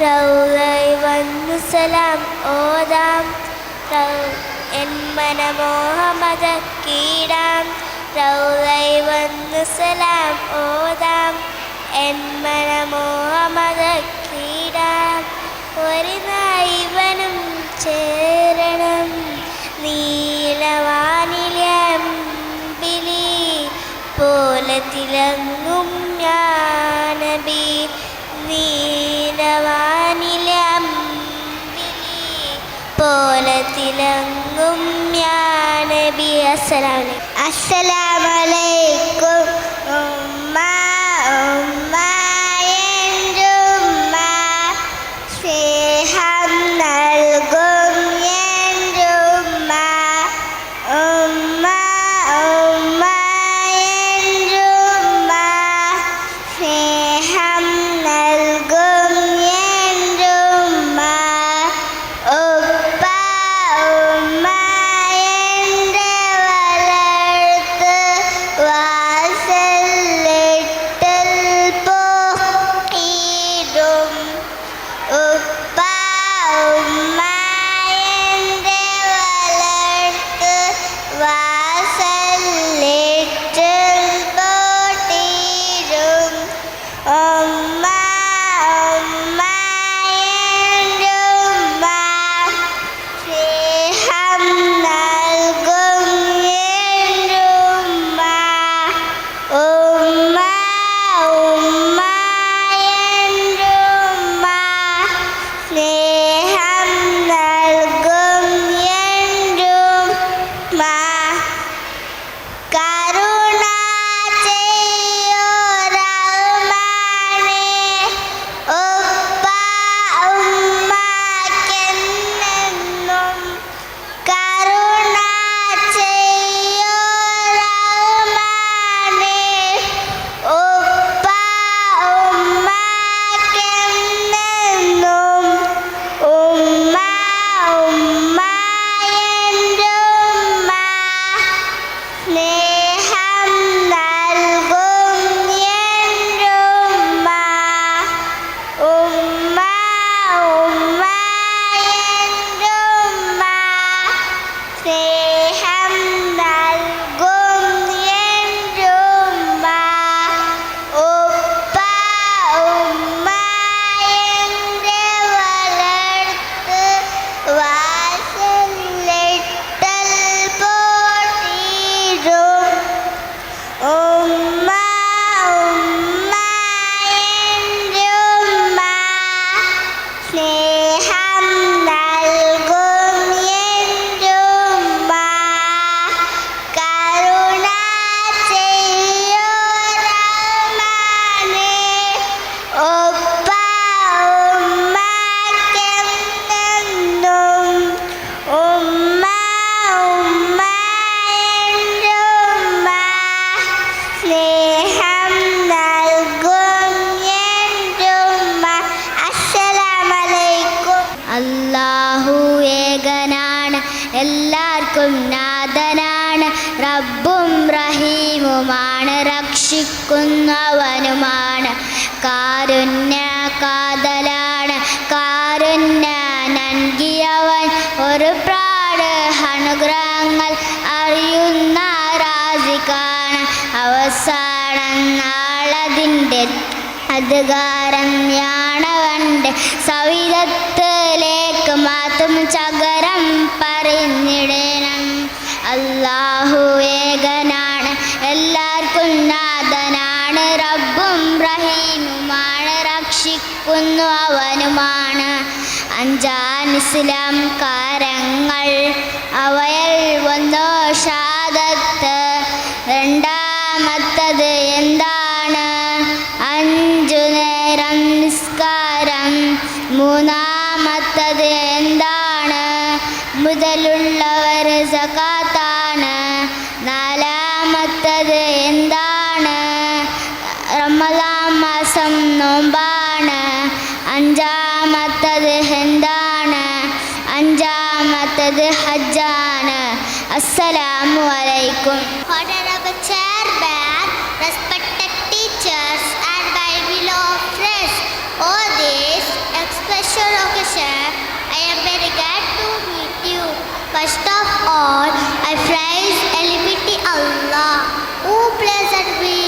റൗളൈ വന്നു സലാം ഓതാം എൻ മനമോഹമതക്കീടാം റൗളൈ വന്നു സലാം ഓതാം എൻ മനമോഹമതക്കീടാം ഒരു നായിവനും ചേരണം നീലവാനിലമ്പിളി പോലത്തിലങ്ങും യാ നബി നീലവാനിലമ്പിളി പോലത്തിലങ്ങും യാ നബി. അസ്സലാമലൈക്കും ഉമ്മ ഉമ്മ എൻ്റുമ്മ സ്നേഹം നൽകും എൻ്റുമ്മ ഉമ്മ ഉമ്മ എൻ്റുമ്മ സ്നേഹം നൽകും എൻ്റുമ്മ ഉപ്പ ഉമ്മ എൻ്റെ വളർത്ത് വാസലിട്ടിൽ പോയിടും ഉപ്പ ഉമ്മ എൻ്റെ വളർത്ത് വാസലിട്ടിൽ പോയിടും ഉമ്മ ഉമ്മ എൻ്റെ ഉമ്മ സ്നേഹം നൽകും എൻ്റെ ഉമ്മ ഉമ്മ ഉമ്മ എൻ്റെ ഉമ്മ സ്നേഹം നൽകും എൻ്റെ ഉമ്മ കരുണ ചെയ്യോ റഹ്മാനേ ഉപ്പ ഉമ്മക്കെന്നെന്നും കരുണ ചെയ്യോ റഹ്മാനേ ഉപ്പ ഉമ്മക്കെന്നെന്നും ഉമ്മ ഉമ്മ എൻ്റെ ഉമ്മ സ്നേഹം നൽകും എൻ്റെ ഉമ്മ ഉമ്മ ഉമ്മ എൻ്റെ ഉമ്മ സ്നേഹം നൽകും എൻ്റെ ഉമ്മ ഉപ്പ ഉമ്മ എൻ്റെ വളർത്ത് വാസലിട്ടൽ പോയിടും ഉമ്മ ഉമ്മ എൻ്റെ ഉമ്മ സ്നേഹം നൽകും എൻ്റെ ഉമ്മ കരുണ ചെയ്യോ റഹ്മാനേ ഉപ്പ ഉമ്മക്കെന്നെന്നും ഉമ്മ ഉമ്മ എൻ്റെ ഉമ്മ സ്നേഹം നൽകും എൻ്റെ ഉമ്മ. അസ്സലാമലൈക്കും. അല്ലാഹു ഏകനാണ്, എല്ലാവർക്കും നാഥനാണ്, റബ്ബും റഹീമുമാണ്, രക്ഷിക്കുന്നവനുമാണ്, കാരുണ്യ കാതലാണ്, കാരുണ്യ നൽകിയവൻ, ഒരുപാട് അനുഗ്രഹങ്ങൾ അറിയുന്ന റാസിഖാണ്, അവസാന നാളതിൻ്റെ അധികാരം യാണവൻ്റെ സവിധത്തിലേക്ക് മാത്രം ചകരം പറഞ്ഞിടണം. അല്ലാഹു ഏകനാണ്, എല്ലാവർക്കും ഇസ്ലാം കാര്യങ്ങൾ അവയിൽ ഒന്നോ ഷഹാദത്ത് രണ്ടാമത്തത് എന്താണ് 5 നേരം നിസ്കാരം മൂന്നാമത്തത് എന്താണ് മുതലുള്ളവർ സകാത്താണ് നാലാമത്തത് എന്താണ് റമളാൻ മാസം നോമ്പാണ് അഞ്ചാമത്തത് എന്താണ് അഞ്ചാമത്തത് ഹജ്ജാണ് അസ്സലാമു അലൈക്കും. Honorable Chairman, respected teachers and my beloved friends, on this special occasion I am very glad to meet you. First of all, I praise Almighty Allah who blessed me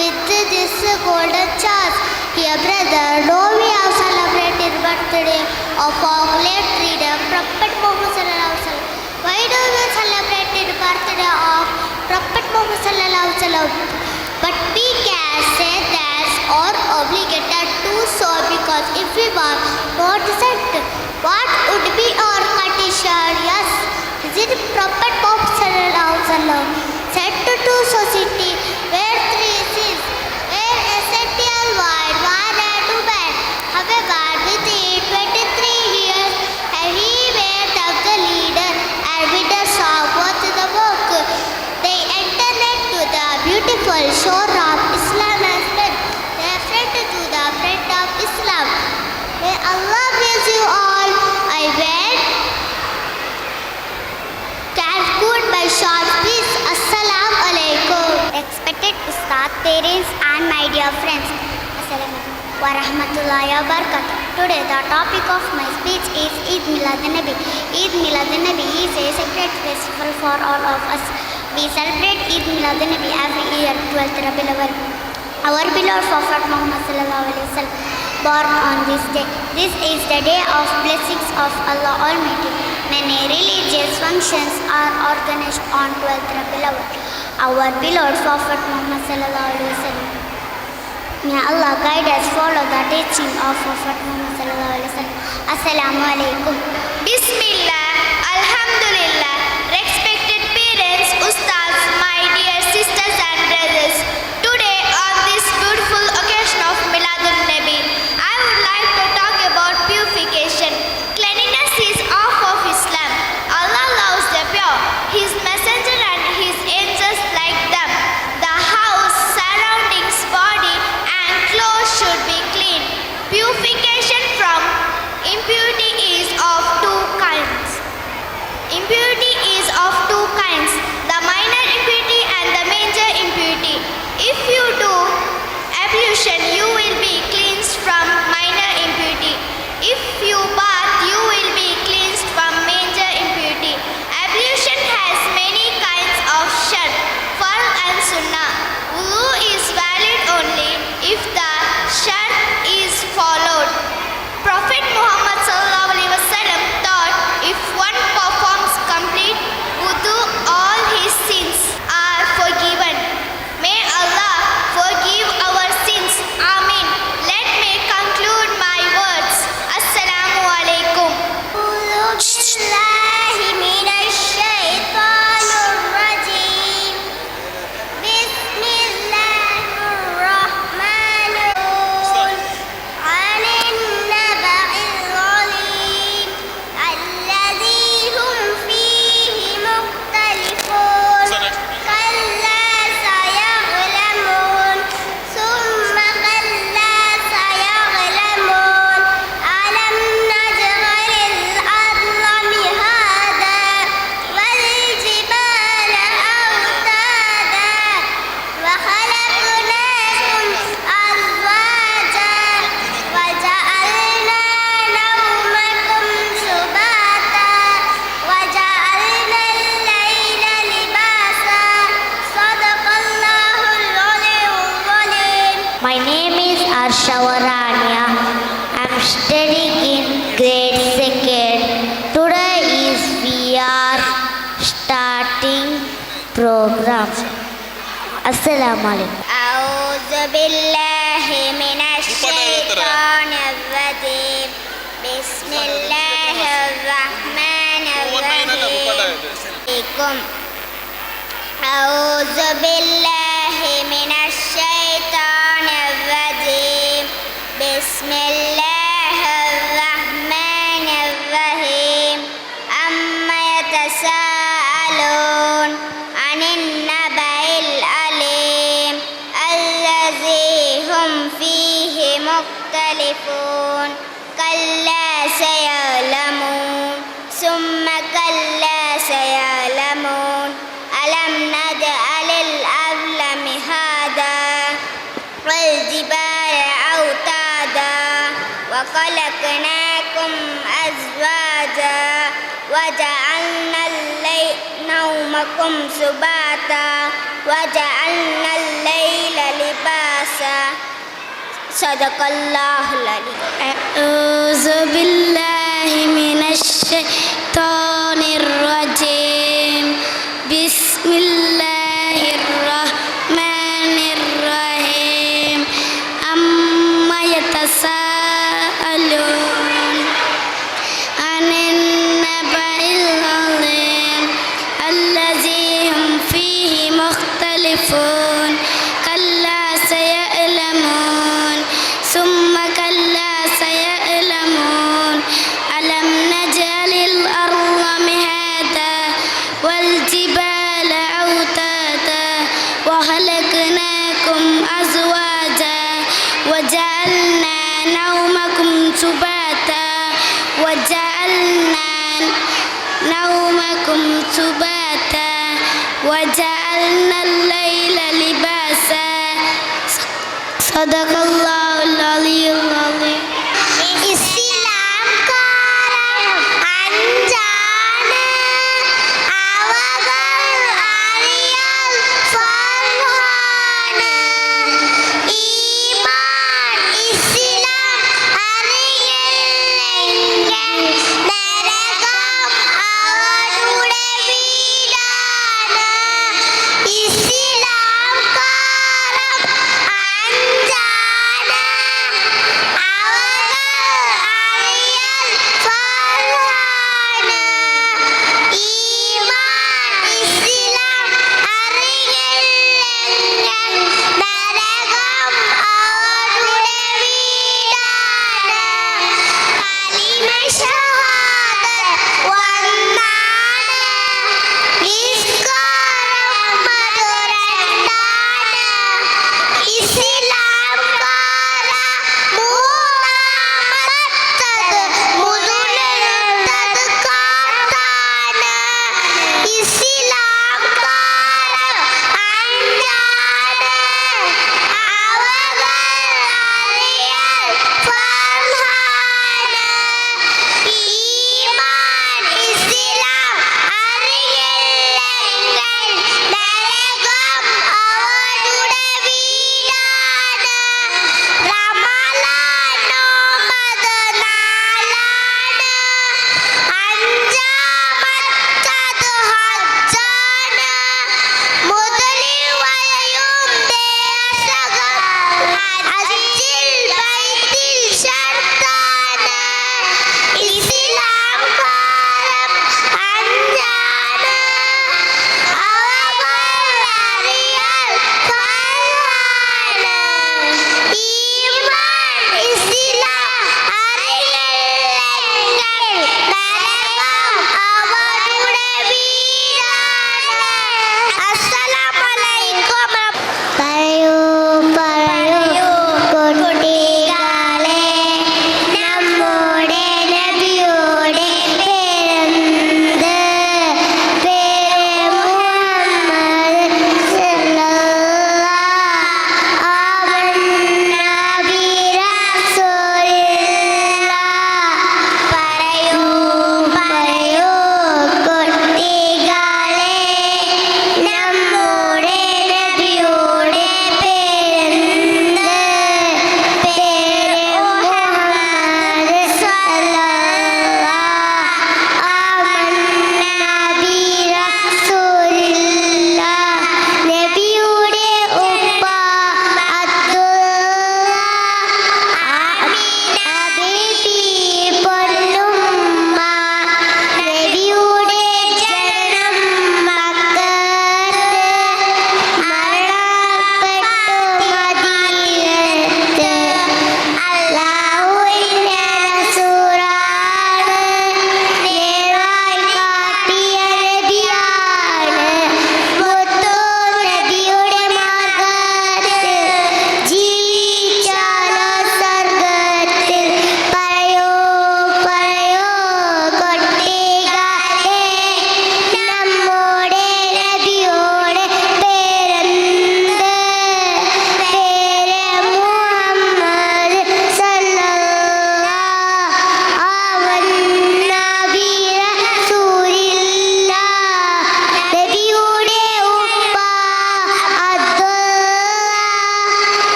with this golden chance. Dear brother, now we have celebrated birthday of our late leader, Prophet Muhammad sallallahu alaihi wasallam. Why do we celebrate the birthday of Prophet Muhammad sallallahu alaihi wasallam? But we can say that are obligated to so because if we were not sent, what would be our condition? Yes, is it Prophet Muhammad sallallahu alaihi wasallam sent to society where three sins were essential wide man and woman. However, within 23 years, he made them the leader and witness of both the work. They entered into the beautiful shore of Islam as well. They are friend to the friend of Islam. May Allah bless you all. I went conclude my short speech. Assalamu alaikum. Respected Ustad, parents and my dear friends. Assalamu alaikum wa rahmatullahi wa barakatuh. Today the topic of my speech is Eid Milad-un-Nabi. Eid Milad-un-Nabi is a sacred festival for all of us. We celebrate Eid Milad-un-Nabi every year, 12th Rabiul Awwal. Our beloved Prophet Muhammad sallallahu alaihi wasallam born on this day. This is the day of blessings of Allah Almighty. Many religious functions are organized on 12th Rabiul Awwal. Our beloved Prophet Muhammad sallallahu alaihi wasallam. May Allah guide us, follow the teaching of Prophet Muhammad sallallahu alaihi wasallam. Assalamu alaikum. Bismillah, Alhamdulillah. Respected parents, ustads, my dear sisters and brothers. Today on this beautiful occasion of Milad-un-Nabi, I would like to talk about purification. Cleanliness is half of Islam. Allah loves the pure. His messenger and his angels like them. The house, surroundings, body and clothes should be clean. Purification from impurity is of two kinds. Impurity is of two kinds, the minor impurity and the major impurity. If you do ablution, you will be cleansed from minor impurity. If you bath, you will be cleansed from major impurity. Ablution has many kinds of shart, farz and sunnah. Wudu is valid only if the shart is followed. Prophet Muhammad sallallahu alaihi wasallam taught if one performs complete wudu, all his sins are forgiven. May Allah forgive our sins. Amin. Let me conclude my words. Assalamu alaikum. My name is Arsha Warania. I'm studying in grade 2nd. Today is we are starting program. Assalamu alaikum. A'udhu billahi minash shaitanir rajim. Bismillahir الرحمن الرحيم أعوذ بالله من الشيطان الرجيم بسم الله الرحمن الرحيم أما يتساءلون عن النبأ العظيم الذي هم فيه مختلفون كلا سيعلمون ثم كلا سيعلمون ألم نجعل الأرض مهادا والجبال أوتادا وخلقناكم أزواجا وجعلنا نومكم سباتا وجعلنا الليل لباسا صدق الله العظيم. أعوذ بالله من الشيطان الرجيم بسم الله الرحمن الرحيم أما يتساءلون عن النبأ العظيم الذي هم فيه مختلفون كلا سيعلمون ثم كلا سيعلمون ألم نجعل الأرض مهادا والجبال أوتادا وخلقناكم أزواجا وجعلنا نومكم سباتا وجعلنا الليل لباسا صدق الله العلي العظيم. ഇസ്ലാം കാലം അഞ്ചാണ് അവകൾ അറിയാൻ ഫർഹാണ് ഈമാൻ ഇസ്ലാം അറിയില്ലെങ്കിൽ നരകം അവരുടെ വീടാണ് ഇസ്ലാം കാലം അഞ്ചാണ്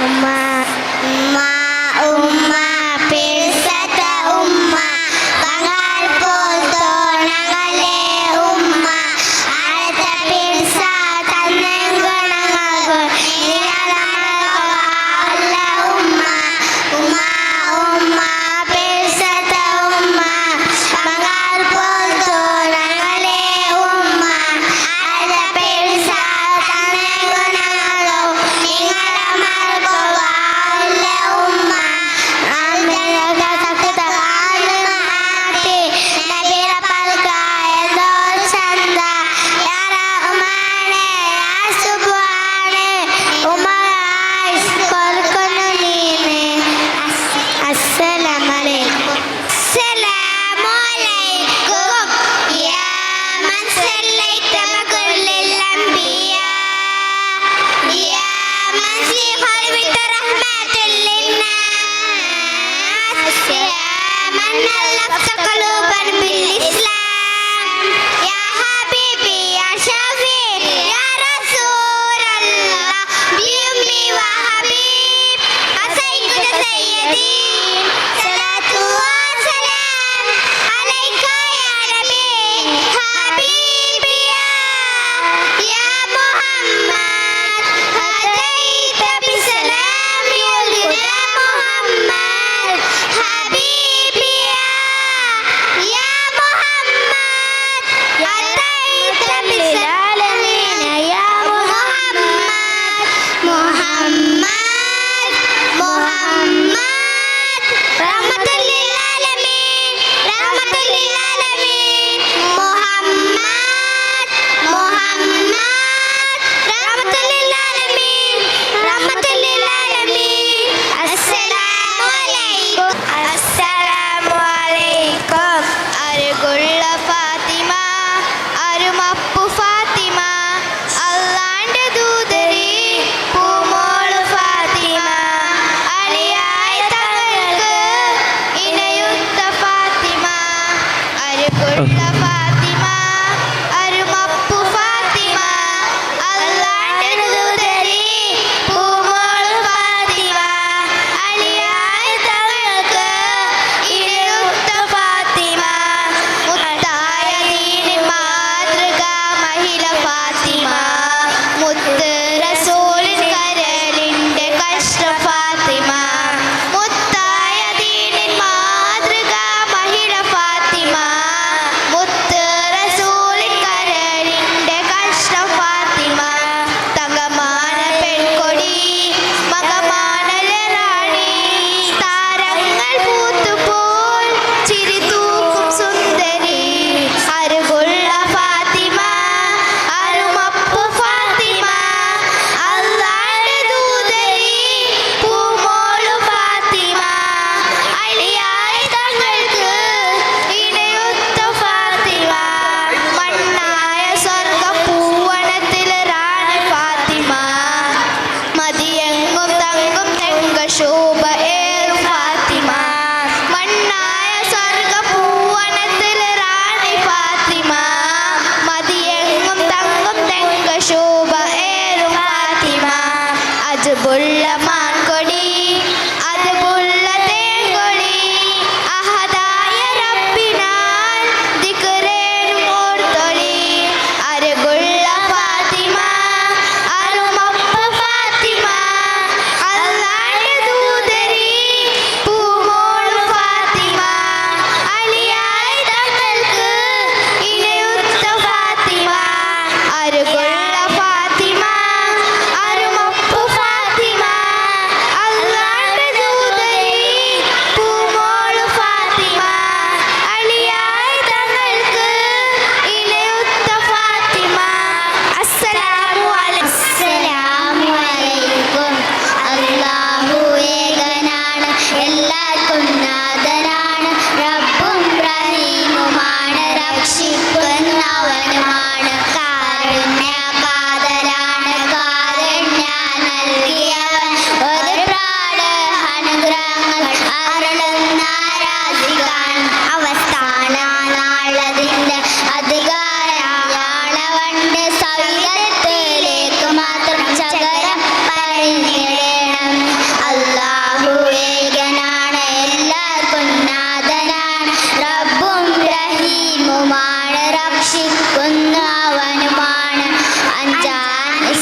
ഉമ്മ ഉമ്മ ഉമ്മ പിഴ്സത്ത ഉമ്മ പങ്കാൾ പോൽ തോണങ്ങളെ ഉമ്മ അടുത്ത പിഴ്സ തന്നെ ഗുണങ്ങൾ ഉമ്മ ഉമ്മ ഉമ്മ പിഴ്സത്ത ഉമ്മ പങ്കാൾ പോൽ തോണങ്ങളെ ഉമ്മ അടുത്ത പിഴ്സ തന്നെ ഗുണങ്ങളോ നിങ്ങളെ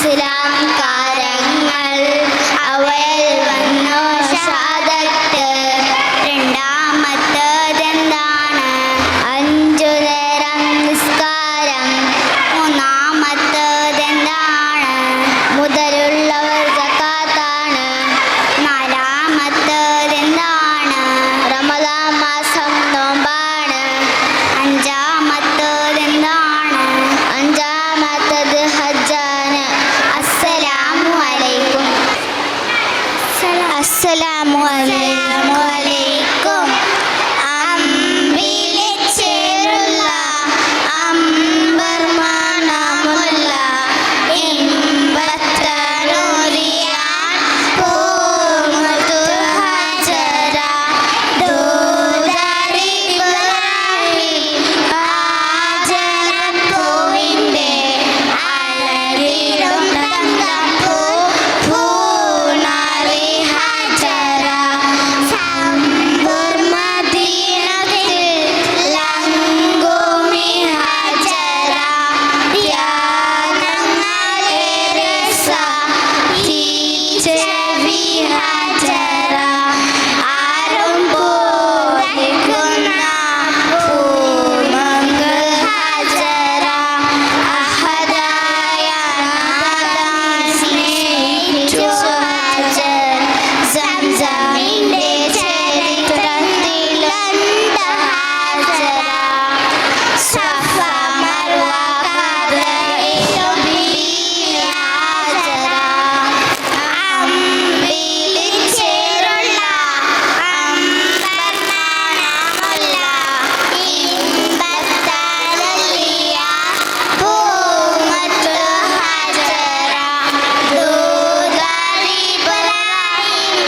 ഇസ്ലാം കാര്യങ്ങൾ അവയിൽ വന്നു ഷഹാദത്ത് രണ്ടാമത്തേതെന്താണ് അഞ്ചു നേരം നിസ്കാരം മൂന്നാമത്തേതെന്താണ് മുതലുള്ളവർ സക്കാത്താണ് നാലാമത്തേതെന്താണ് റമദാൻ മാസം നോമ്പാണ് അഞ്ചാമത്തേതെന്താണ് അഞ്ചാമത്തത് ഹജ്ജാണ് അസ്സലാമു അലൈക്കും അസ്സലാമു അലൈക്കും അമ്പിളിച്ചേരുള്ള അമ്പർമാനമുള്ള ഇമ്പത്തനൂരിയാൻ പൂമുത്തു ഹജറ ദൂതറിബ്രാഹിം ഹാജറപ്പൂവിൻ്റെ അഴകിലും തങ്കപ്പൂ പൂണാറി ഹജറ സമ്പൂർ മദീനത്തിൽ ലങ്കുമി ഹജറ ധ്യാനങ്ങളേറെ സഹിച്ചവി ഹജറ ആരും പൂജിക്കുന്ന പൂമകൾ ഹജറ അഹദായ നാദാൻ സ്നേഹിച്ചു ഹജർ സംസമിന്റെ ചരിത്രത്തിലുണ്ട് ഹജറ സഫ മർവ കഥയിലും ഹജറ അമ്പിളിച്ചേരുള്ള അമ്പർനാണമുള്ള ഇമ്പത്തനലിയ പൂമുത്തു ഹജറ ദൂതറിബ്രാഹിം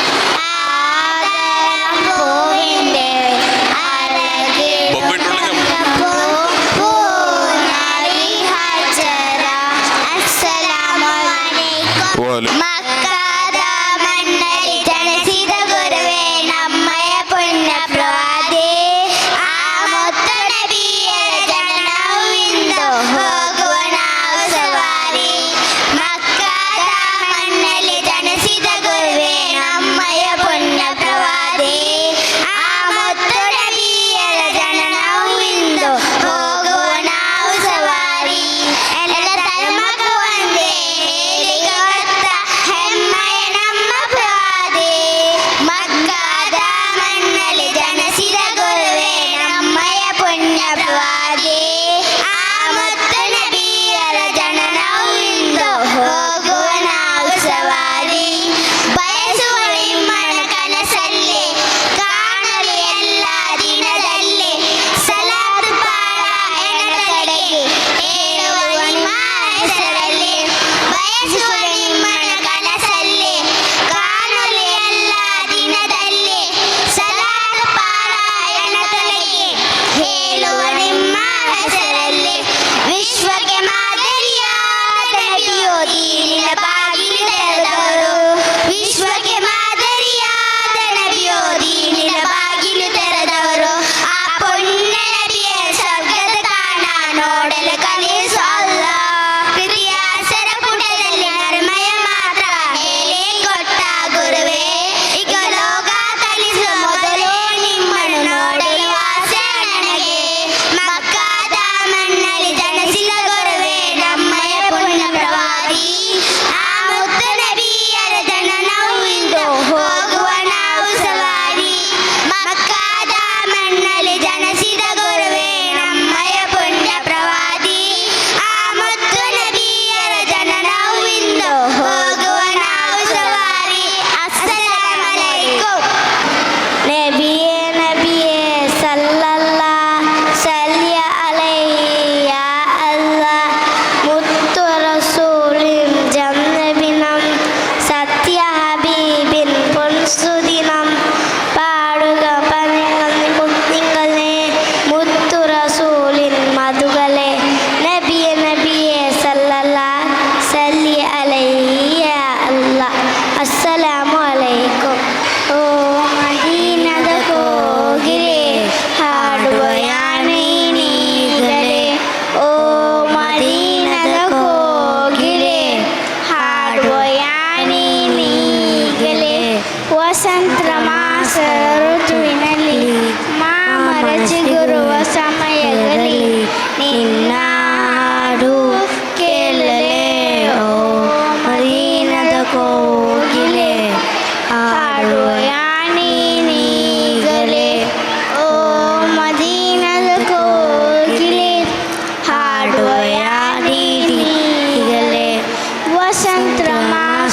ആദരപ്പൂവിൻ്റെ അഴകിലും തങ്കപ്പൂ പൂണാറി ഹജറ അസ്സലാമു അലൈക്കും മക്കാദ മണ്ണലി ജനസിത ഗുരുവേ നമ്മയ പുണ്യപ്രവാദി ആ മുത്തു നബിയെ ജനനവിന്ദു ಹೋಗುವನಾವು ಸವಾರಿ ಮಕ್ಕಾದ ಮಣ್ಣಲ್ಲಿ ಜನಿಸಿದ ಗುರುವೇ ನಮ್ಮಯ ಪುಣ್ಯ ಪ್ರವಾದಿ ಆ ಮುತ್ತು ನಬಿಯರ ಜನನವಿಂದು ಹೋಗುವ ನಾವು ಸವಾರಿ ಎಲ್ಲ ಧರ್ಮಕ್ಕೂ ಒಂದೇ ಹೇಳಿಗೆ ಹೊತ್ತ ಹೆಮ್ಮ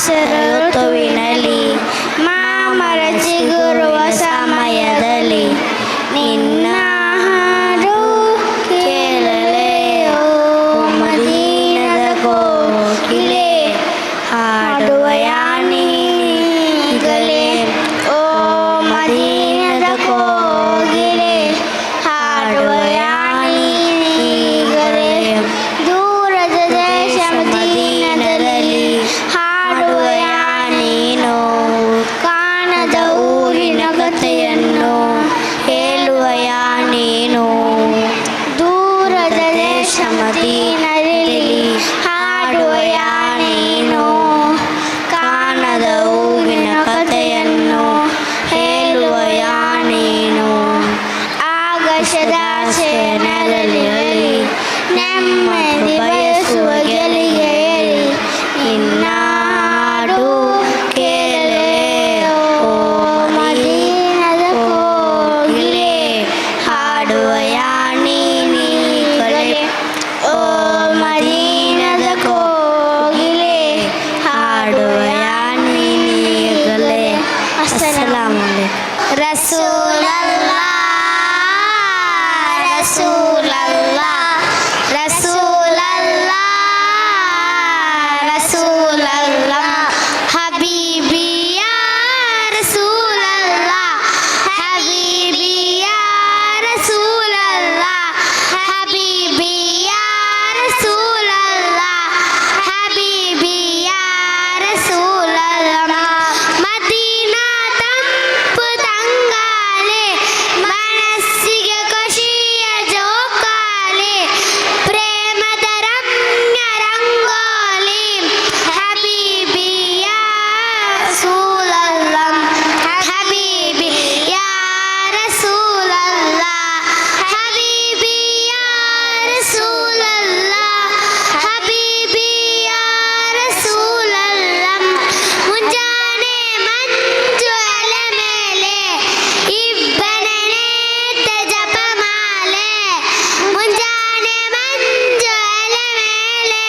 ಋತುವಿನಲ್ಲಿ ಮಾಮರ ಚಿಗುರುವ ಸಮಯದಲ್ಲಿ ನಿನ್ನ ಹಾಡು ಕೇಳಲೆಯೋ ಮದೀನದ ಕೋಗಿಲೆ ಹಾಡುವ ಯಾನೀಗಲೇ ಓ ಮದೀನದ ಕೋಗಿಲೆ ಹಾಡುವ ಯಾನೀಗಲೇ ದೂರದ ದೇಶ ಮದೀನದಲ್ಲಿ ಹಾಡುವ ಯಾನೀನೋ ಕಾಣದ ಊರಿನ ಕಥೆಯನ್ನು ಹೇಳುವ ಯಾನೀನೋ ದೂರದ ದೇಶ ಮದೀನದಲ್ಲಿ ಹಾಡುವ ಯಾನೀನೋ ಕಾಣದ ಊರಿನ ಕಥೆಯನ್ನು ಹೇಳುವ ಯಾನೀನೋ ಆಕಾಶದಾಚೆಯ ನೆರಳಿನಲ್ಲಿ ನೆಮ್ಮದಿ ಬಯಸುವ ಗೆಲಿಗೆಯಲಿ ನಿನ್ನ ಹಾಡು ಕೇಳಲೆಯೋ ಮದೀನದ ಕೋಗಿಲೆ ಹಾಡುವ ಯಾನೀಗಲೇ ಓ ಮದೀನದ ಕೋಗಿಲೆ ಹಾಡುವ ಯಾನೀಗಲೇ. ಅಸ್ಸಲಾಮು ಅಲೈಕುಂ. ರಸೂಲಲ್ಲಾಹ್ ರಸೂಲಲ್ಲಾಹ್ ರಸೂಲಲ್ಲಾಹ್ ರಸೂಲಲ್ಲಾಹ್ ಹಬೀಬಿ ಯಾ ರಸೂಲಲ್ಲಾಹ್ ಹಬೀಬಿ ಯಾ ರಸೂಲಲ್ಲಾಹ್ ಹಬೀಬಿ ಯಾ ರಸೂಲಲ್ಲಾಹ್ ಹಬೀಬಿ ಯಾ ರಸೂಲಲ್ಲಾಹ್ ಮದೀನಾ ತಂಪು ತಂಗಾಲೆ ಮನಸ್ಸಿಗೆ ಖುಷಿಯ ಜೋಕಾಲೆ ಪ್ರೇಮದ ರಮ್ಯ ರಂಗೋಲಿ ಹಬೀಬಿ ಯಾ ರಸೂಲಲ್ಲಾಹ್ ಹಬೀಬಿ ಯಾ ರಸೂಲಲ್ಲಾಹ್ ಹಬೀಬಿ ಯಾ ರಸೂಲಲ್ಲಾಹ್ ಹಬೀಬಿ ಯಾ ರಸೂಲಲ್ಲಾಹ್ ಮುಂಜಾನೆ ಮಂಜು ಎಲೆ ಮೇಲೆ ಇಬ್ಬನೇ ನೇತ ಜಪಮಾಲೆ ಮುಂಜಾನೆ ಮಂಜು ಎಲೆ ಮೇಲೆ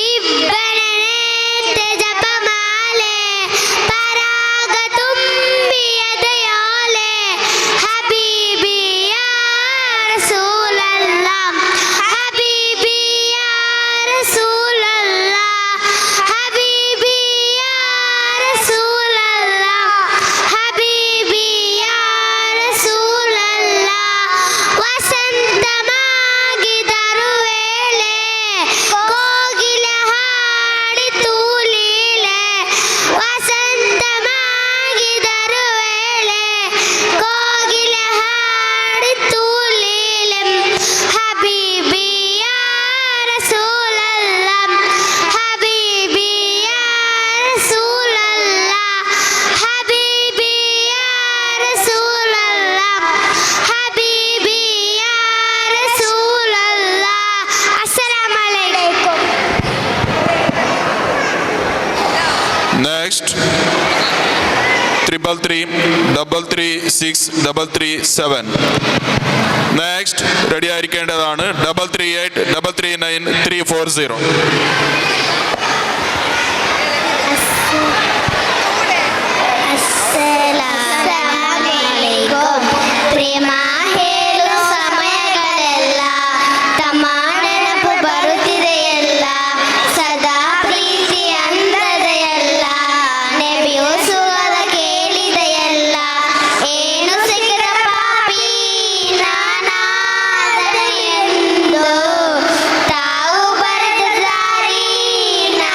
ಇಬ್ಬನೇ ನೇತ ಜಪಮಾಲೆ ಪರಾಗ ತುಂಬಿ ಎದೆಯೋಲೆ ಹಬೀಬಿ ಯಾ ರಸೂಲಲ್ಲಾಹ್ ಹಬೀಬಿ ಯಾ ರಸೂಲಲ್ಲಾಹ್ ಹಬೀಬಿ ಯಾ ರಸೂಲಲ್ಲಾಹ್ ಹಬೀಬಿ ಯಾ ರಸೂಲಲ್ಲಾಹ್ ವಸಂತಮಾಗಿದರು ವೇಳೆ ಕೋಗಿಲೆ ಹಾಡಿತು ಲೀಲೆ ವಸಂತಮಾಗಿದರು ವೇಳೆ ಕೋಗಿಲೆ ಹಾಡಿತು ಲೀಲೆ ಹಬೀಬಿ ಯಾ ರಸೂಲಲ್ಲಾಹ್ ಹಬೀಬಿ ಯಾ ರಸೂಲಲ್ಲಾಹ್ ಹಬೀಬಿ ಯಾ ರಸೂಲಲ್ಲಾಹ್ ಹಬೀಬಿ ಯಾ ರಸೂಲಲ್ಲಾಹ್. ಅಸ್ಸಲಾಮು ಅಲೈಕುಂ. Next 333-336-337. നെക്സ്റ്റ് റെഡി ആയിരിക്കേണ്ടതാണ് 338-339-340. ಅಸ್ಸಲಾಮುಅಲೈಕುಂ. ಪ್ರೇಮ ಹೇಳು ಸಮಯಗಳೆಲ್ಲ ತಮ್ಮ ನೆನಪು ಬರುತ್ತಿದೆಯಲ್ಲ ಸದಾ ಪ್ರೀತಿ ಅಂದದೆಯಲ್ಲ ನೆಬಿಯು ಸುಗದ ಕೇಳಿದೆಯಲ್ಲ ಏನು ಸಿಗದ ಪಾಪಿ ನಾನಾದರೆ ಎಂದು ತಾವು ಬರೆದ ದಾರಿ ನಾ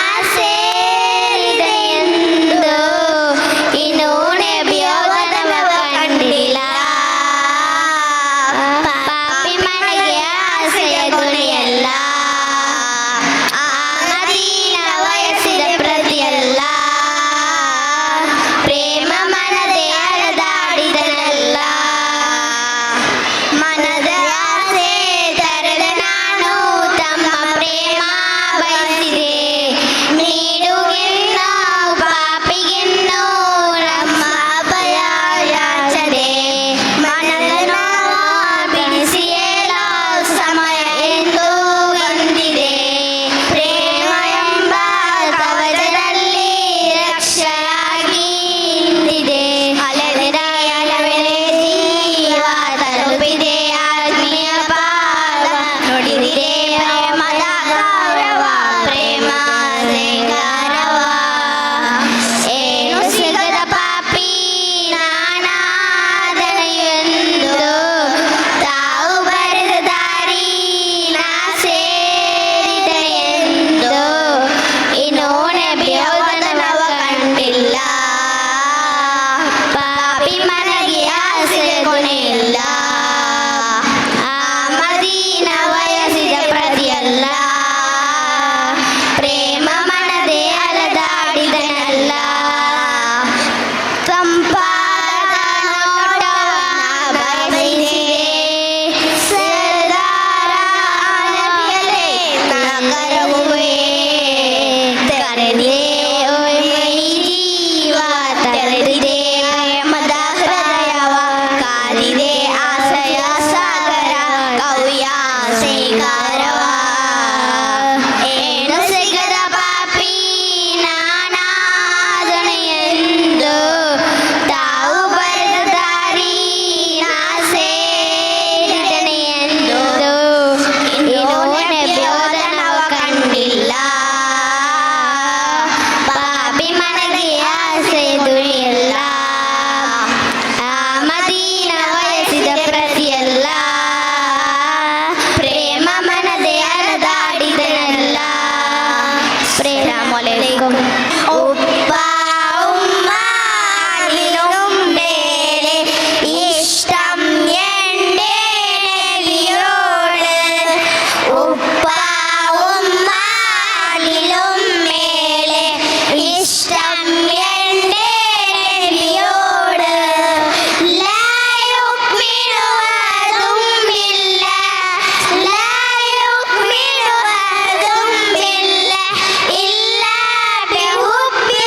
ഉപ്പ ഉമ്മ അതിലും മേലെ ഇഷ്ടം എൻ്റെ നബിയോട്. ഉപ്പ ഉമ്മ അതിലും മേലെ ഇഷ്ടം എൻ്റെ നബിയോട്. ലാ യുക്മിനു അഹദും ബില്ലാഹ് ലാ യുക്മിനു അഹദും ബില്ലാഹ് ഇല്ലാ ബിഹുബ്ബി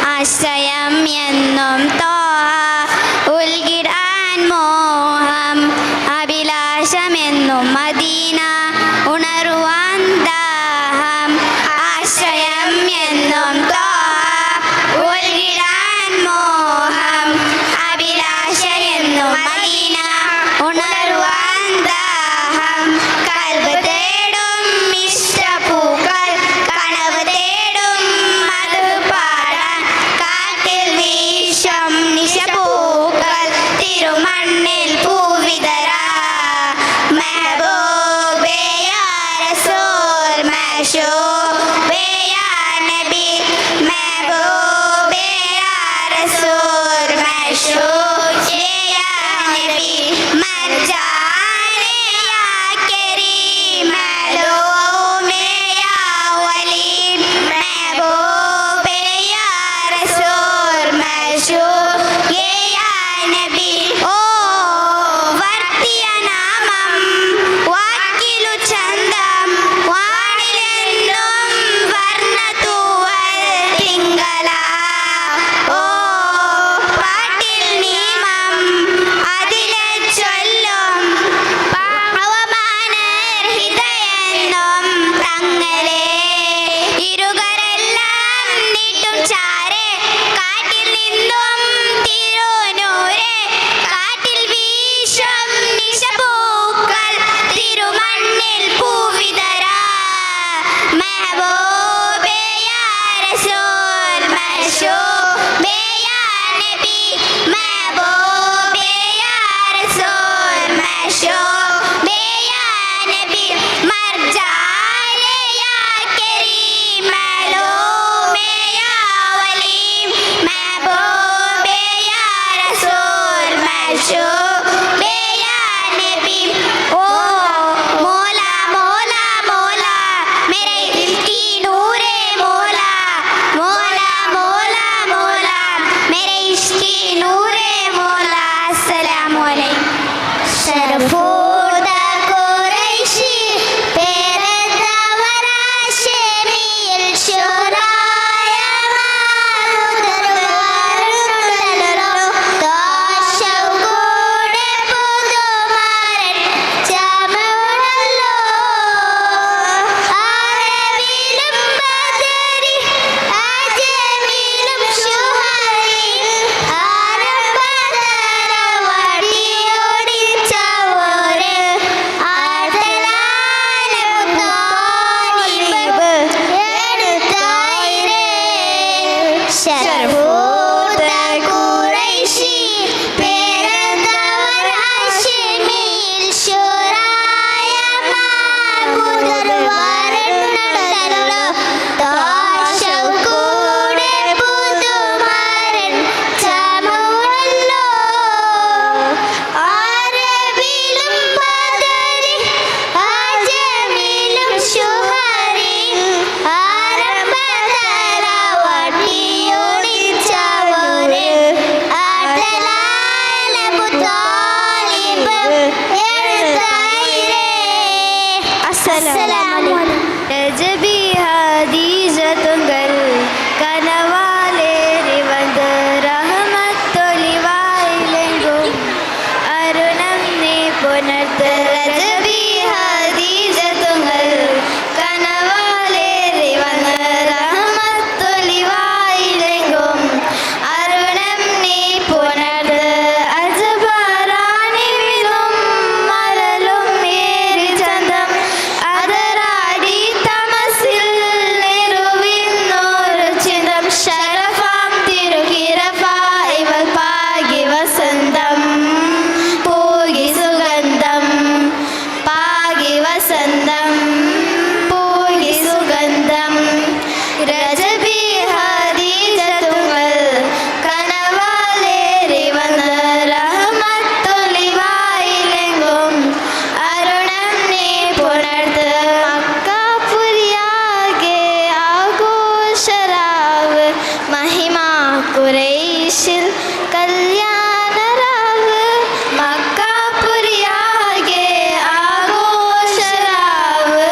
ആശ്രയം എന്നും തോഹ ഉൽകിടാൻ മോഹം അഭിലാഷമെന്നും മദീന ഉണരുവാൻ ദാഹം ആശ്രയം എന്നും തോഹ ഉൽകിടാൻ മോഹം അഭിലാഷമെന്നും മദീന ഉണരുവാൻ ദാഹം കൽബ് തേടും ഇഷ്ടപൂക്കൾ കനവ് തേടും അത് പാടാൻ കാറ്റിൽ വീശും നിശപൂക്കൾ തിരുമണ്ണിൽ പൂവിതരാ മെഹബൂബേ യാ റസൂൽ മശൂബേ യാ നബി മെഹബൂബേ യാ റസൂൽ മശൂബേ യാ നബി മർജാനെ യാ കരീം മലൂമേ യാ വലി മെഹബൂബേ യാ റസൂൽ മശൂബേ യാ നബി ഓ വർത്തിയ നാമം വാക്കിലു ചന്തം വാണിലെന്നും വർണ്ണതൂവൽ തിങ്കള ഓ പാട്ടിൽ നിയമം അതിലെ ചൊല്ലും പാവമാനർഹിതയെന്നും തങ്ങളെ ഇരുകരെല്ലാം നീട്ടും ചാരെ കാറ്റിൽ നിന്നും തിരുനൂരെ കാറ്റിൽ വീശും നിശപൂക്കൾ തിരുമണ്ണിൽ പൂവിതരാ മെഹബൂബേ യാ റസൂൽ മശൂബേ യാ നബി മെഹബൂബേ യാ റസൂൽ മശൂബേ യാ നബി മർജാനെ യാ കരീം മലൂമേ യാ വലി മെഹബൂബേ യാ റസൂൽ മശൂബേ യാ നബി ഓ മൗല മൗല മൗല मेरे दिल की नूरे मौला मौला मौला मौला मेरे इश्क की नूरे मौला अस्सलामु अलैकुम शरफूद ഖുറൈശി പേരതവർ ഹാശിമിയിൽ ശൂറായ മാറുതരുവാരുണ്ടല്ലോ ദോഷവുകൂടെ പുതുമാരൻ ചാമവുണ്ടല്ലോ ആരവിലും ബദരി അജമിലും ശുഹരി ആരംഭതര വടിയോടിച്ചവര് ആദലാലും താലിബ് എടുത്തായിരേ ശർഫൂദ ഖുറൈശി പേരതവർ ഹാശിമിയിൽ ശൂറായ മാറുതരുവാരുണ്ടല്ലോ ദോഷവുകൂടെ പുതുമാരൻ ചാമവുണ്ടല്ലോ ആരബിലും ബദരി അജമിലും ശുഹരി ആരംഭതര വടിയോടിച്ചവര് ആദലാലും താലിബ് എടുത്തായിരേ അസ്സലാമു അലൈക്കും രജബി ഹദീജത്തുങ്കൽ കനവാലേറി വന്ന് റഹ്മത്തൊലിവായിലെങ്കും അരുണം നീ പുനർത്ത് രജബി ഹദീജത്തുങ്കൽ കനവാലേറി വന്ന് റഹ്മത്തൊലിവായിലെങ്കും അരുണം നീ പുനർത്ത് അജബറാണിവിലും മരലും ഏറി ചന്തം അതരാടി തമസിൽ നിറുവിന്നോരു ചിന്തം ശരഫാം തിരുകിരഫായിവൽ പാകി വസന്തം പൂകി സുഗന്ധം പാകി വസന്തം പൂകി സുഗന്ധം രജബി ഹദീജത്തുങ്കൽ കനവാലേറി വന്ന് റഹ്മത്തൊലിവായിലെങ്കും അരുണം നീ പുണർത്ത് മക്കാപുരിയാകെ ആഘോഷരാവ് മഹിമാ ഖുറൈശിൽ കല്യാണരാവ് മക്കാപുരിയാകെ ആഘോഷരാവ്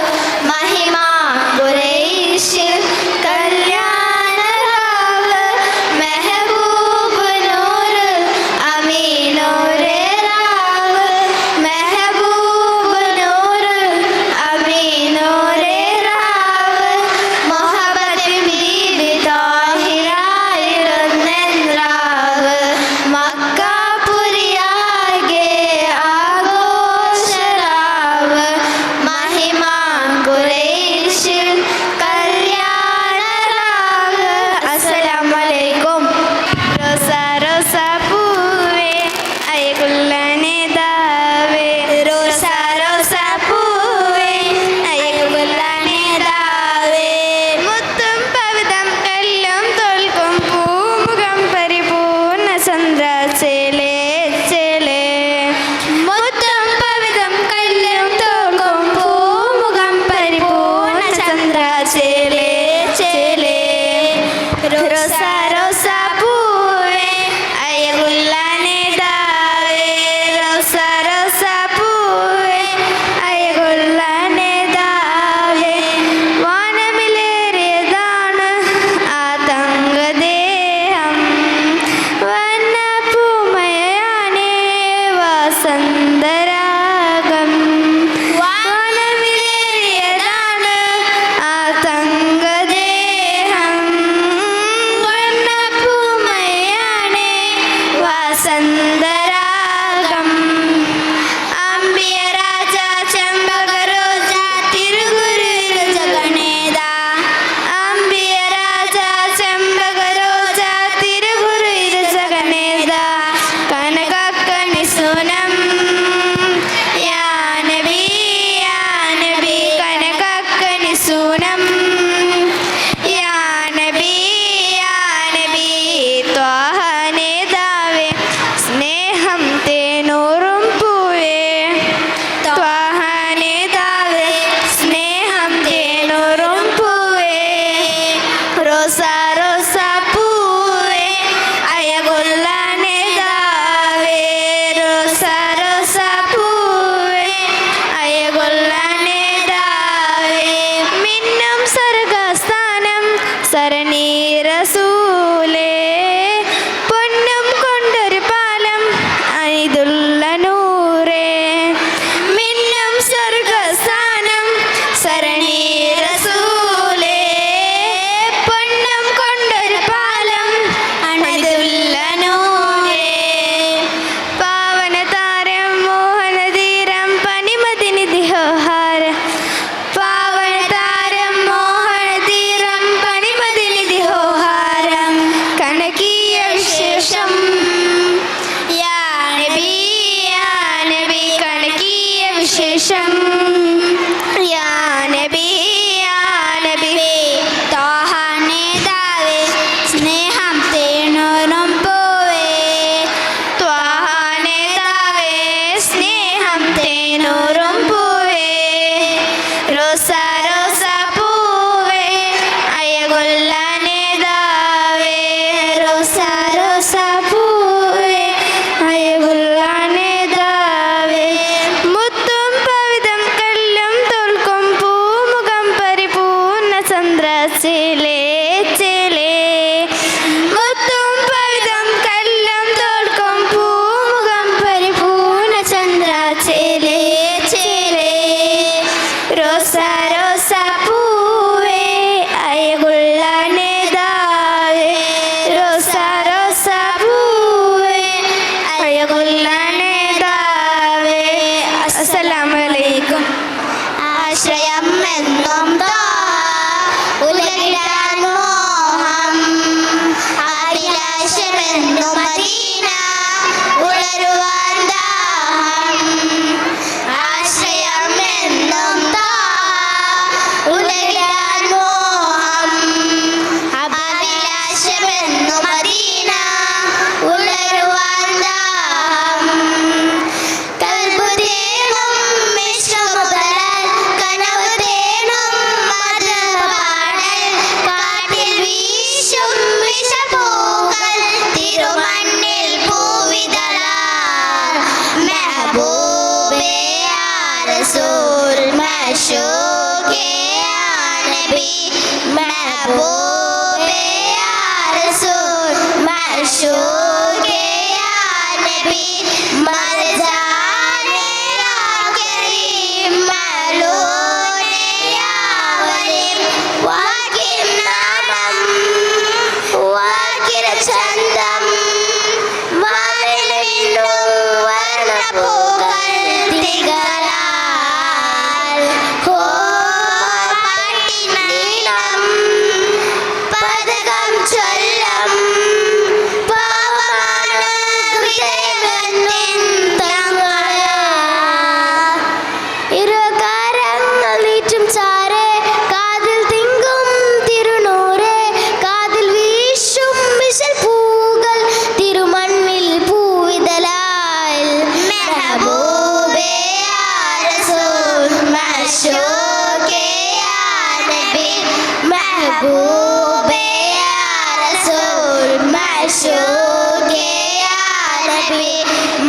मशूक या नबी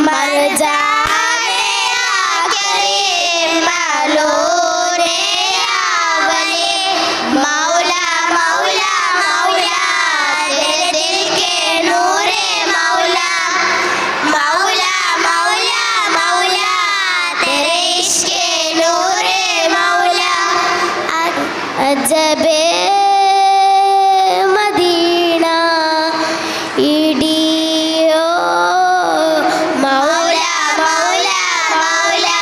मरजाने या करीम मालूने या वली मौला मौला मौला तेरे दिल के नूरे मौला मौला मौला मौला तेरे इश्क के नूरे मौला अजबे मदीना इडियो मौला मौला मौला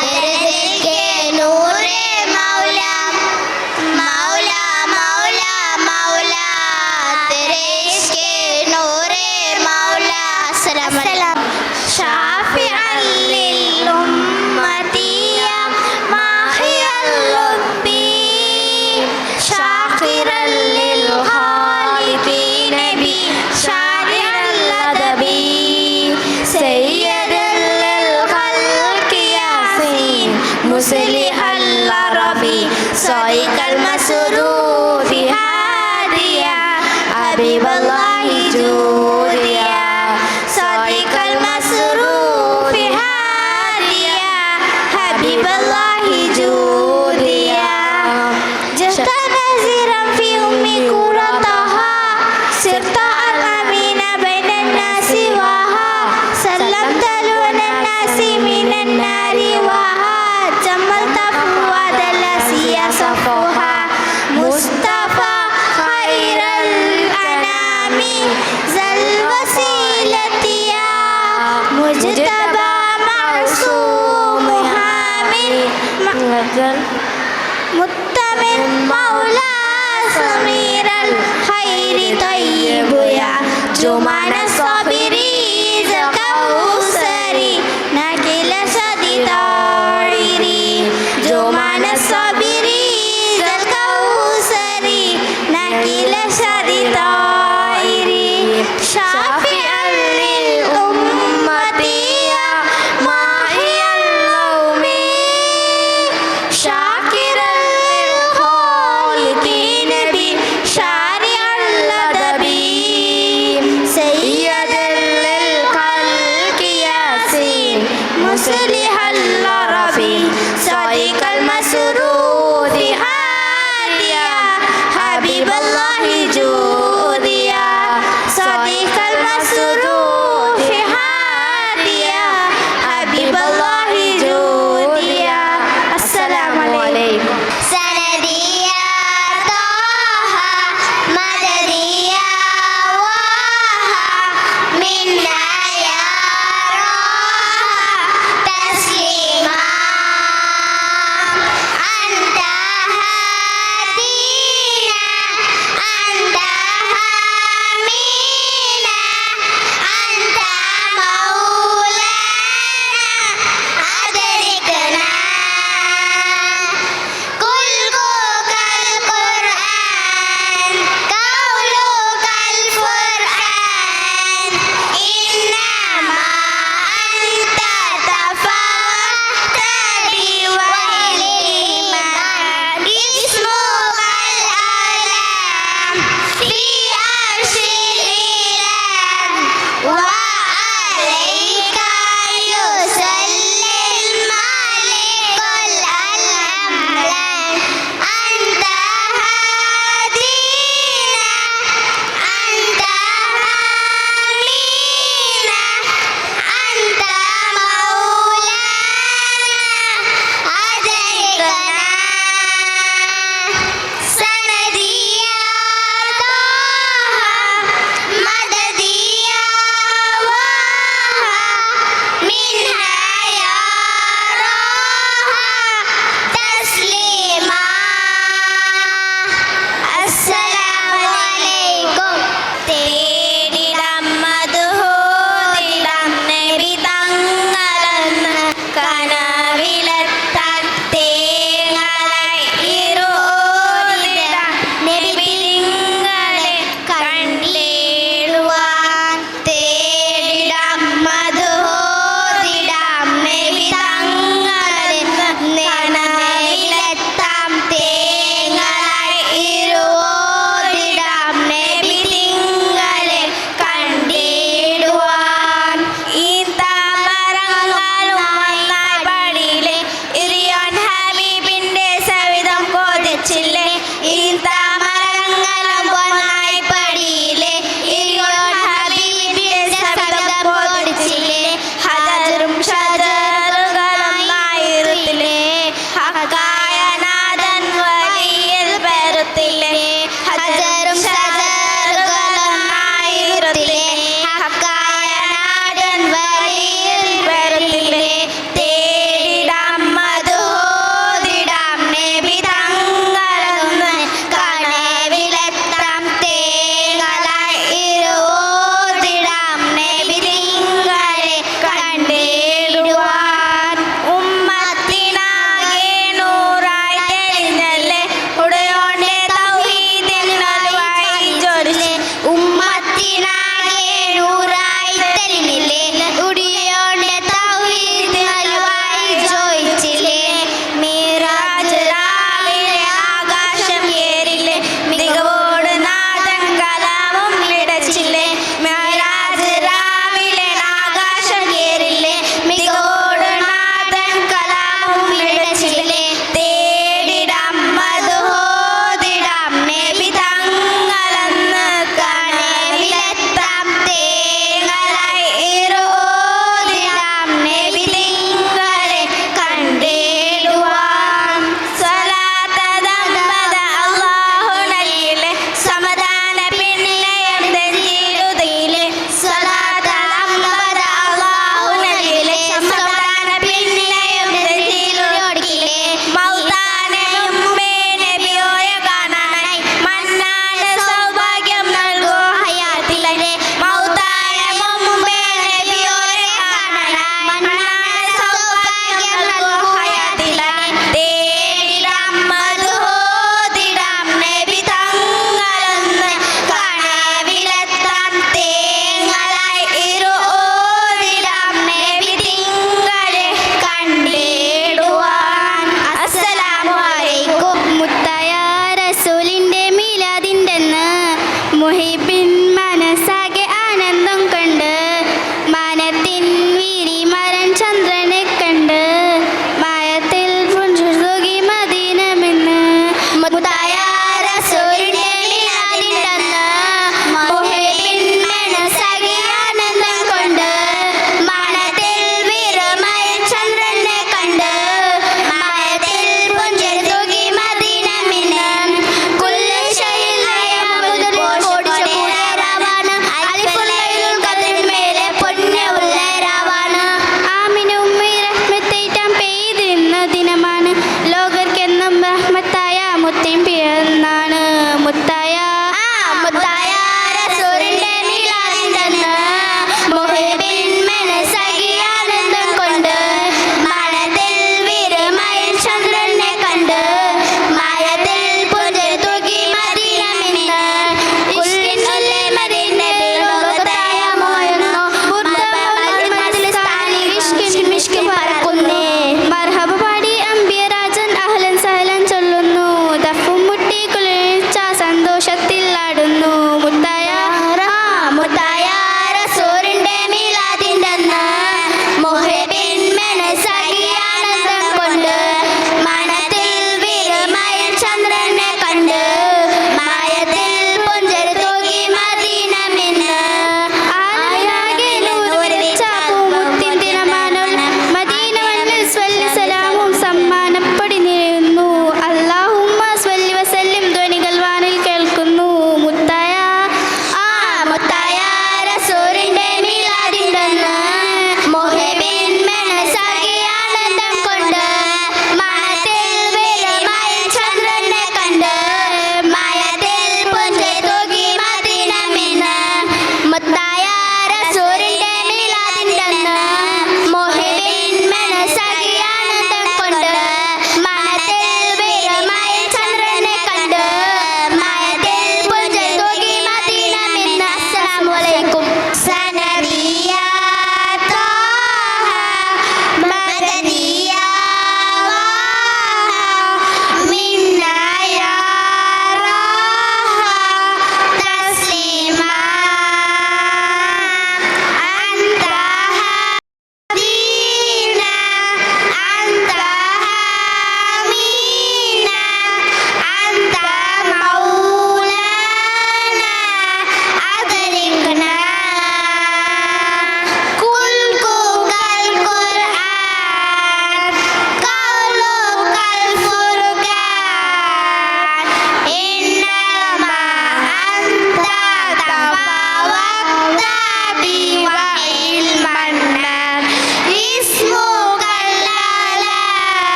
तेरे दिल के नूरे मौला मौला मौला मौला तेरे इश्क के नूरे मौला सलाम शाफिअन लिल उम्मती या माहिअल लुब्बी शाकिरन लिल खालिकीन भी शारिअल लदबी सय्यदन लिल खल्क़ि यासीन मुस्लिहल रबी साइकल मसरूफी हादिया हबीबल्लाहि जूदिया साइकल मसरूफी हादिया हबीबल्लाहि जूदिया जस्ट नज़ीरा फी उम्मी कुरतहा सिरता अमीना बैन الناس वहा सल्लमत लुन الناس من النار वहा जमलत फुआद लसिया सफहा मुस्तफा खैरल अनामी जल वसीलतिया मुजतबा मासूम हामिद मुत्तमिन मौला समीरल खैरी तय्यब या जुमान साबिरी ज़कौसरी नकिल सदी ताइरी जुमान साबिरी ज़कौसरी नकिल सदी ताइरी शाफिअन लिल उम्मती या माहिअल लौमी शाकिरन लिल खालिकीन भी शारिअल लदबी सय्यदन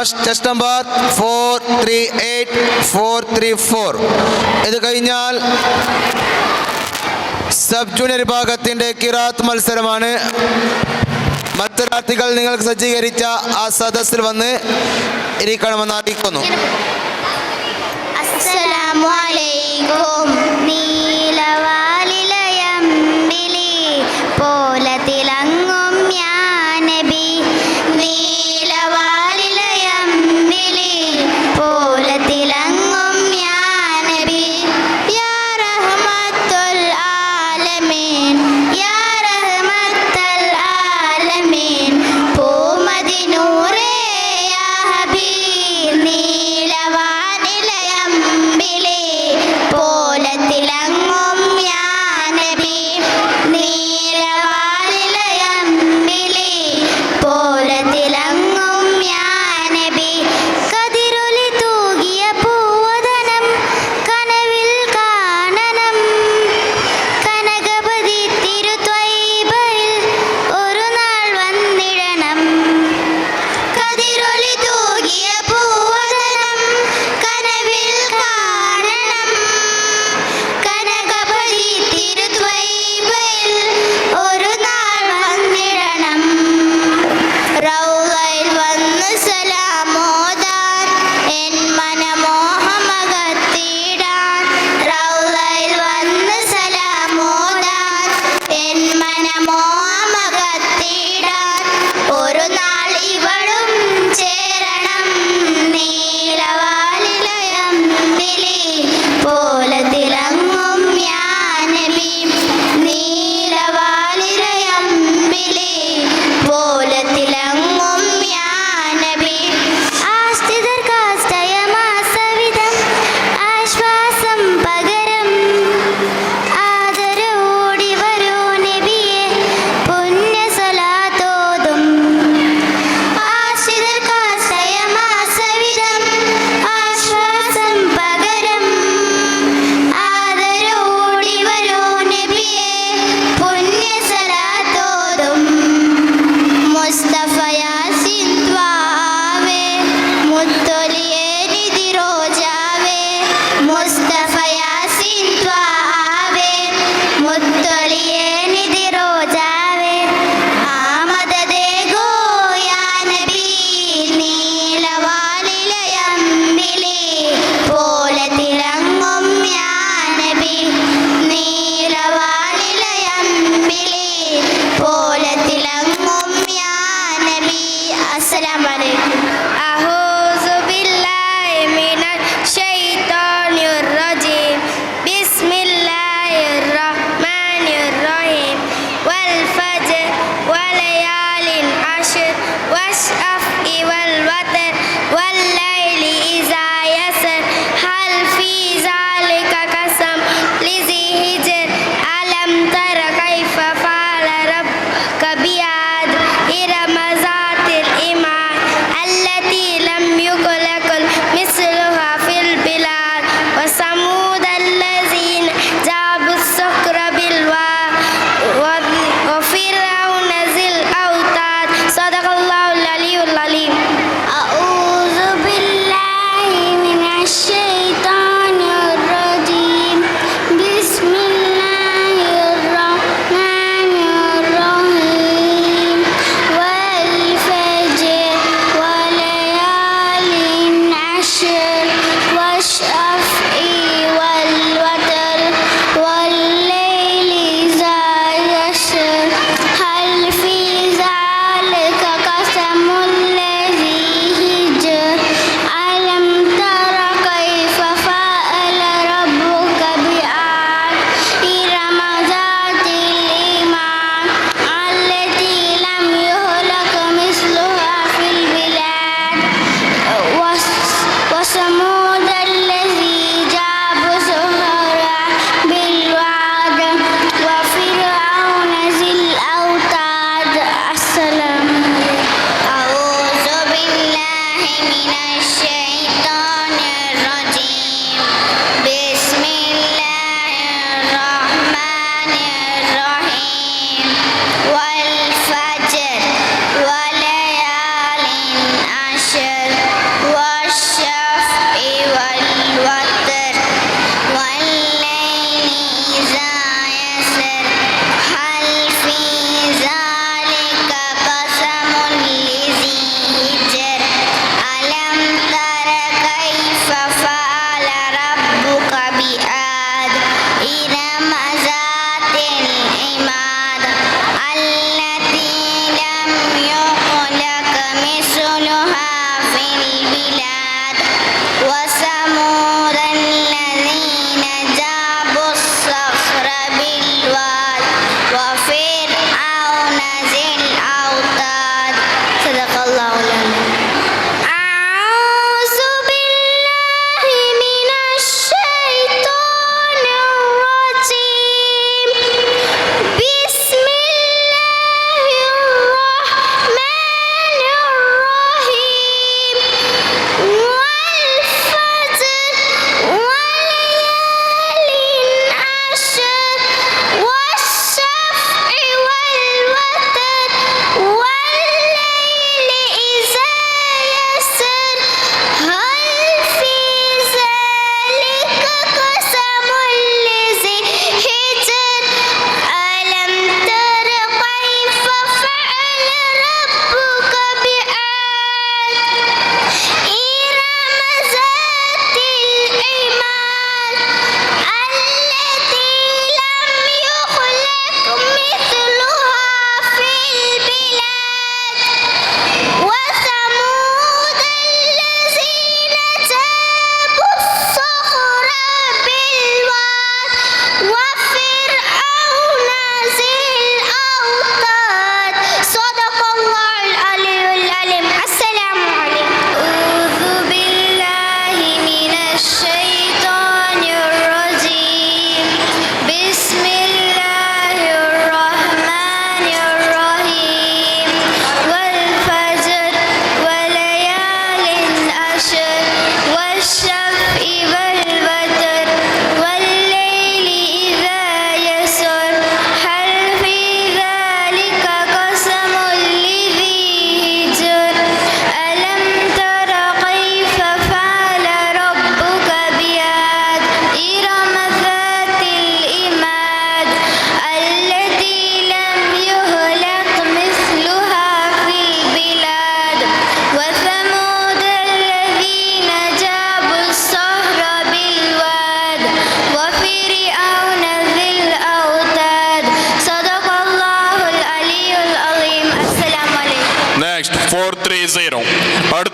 ലാസ്റ്റ് ടെസ്റ്റ് നമ്പർ 438434. ഇത് കഴിഞ്ഞാൽ സബ് ജൂനിയർ വിഭാഗത്തിൻ്റെ കിറാത്ത് മത്സരമാണ്. മത്സരാർത്ഥികൾ നിങ്ങൾക്ക് സജ്ജീകരിച്ച ആ സദസ്സിൽ വന്ന് ഇരിക്കണമെന്ന് അറിയിക്കുന്നു. അസ്സലാമു അലൈക്കും. നീലവാലിലയമ്പിളി പോലെ തിളങ്ങും യാ നബി. നീലവാലിലയമ്പിളി പോലെ തിളങ്ങും യാ നബി. യാ റഹ്മത്തുൽ ആലമീൻ, യാ റഹ്മത്തുൽ ആലമീൻ. പൂമദിനൂറേ യാ ഹബീബ്. നീലവാനിലയമ്പിളി പോലെ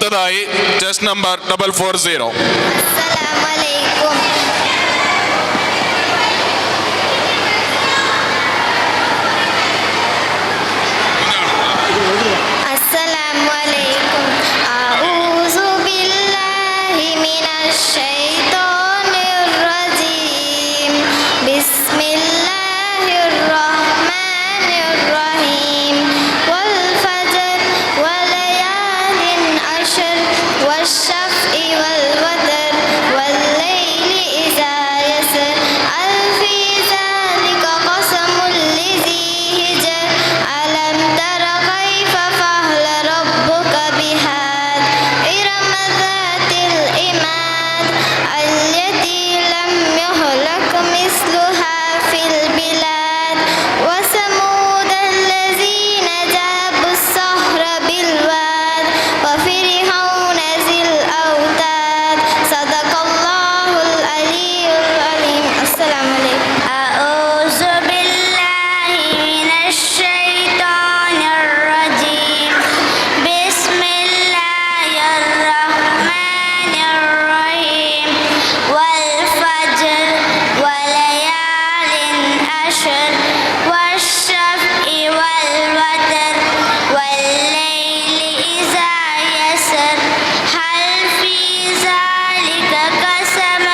അടുത്തതായി chess number 440. السلام عليكم. السلام عليكم. أعوذ بالله من الشيطان الرجيم. بسم الله الرحمن الرحيم. والفجر وليال عشر والشفع والوتر والليل إذا يسر هل في ذلك قسم لذي حجر ألم تر كيف فعل ربك بهاد إرم ذات العماد التي لم يخلق مثلها في البلاد وثمود الذين جابوا الصخر بالواد وفرعون ذي الأوتاد صدق الله العلي العظيم. السلام عليكم. أعوذ بالله من الشيطان الرجيم. بسم الله الرحمن الرحيم. والفجر وليال عشر والشفع والوتر والليل إذا يسر هل في ذلك قسم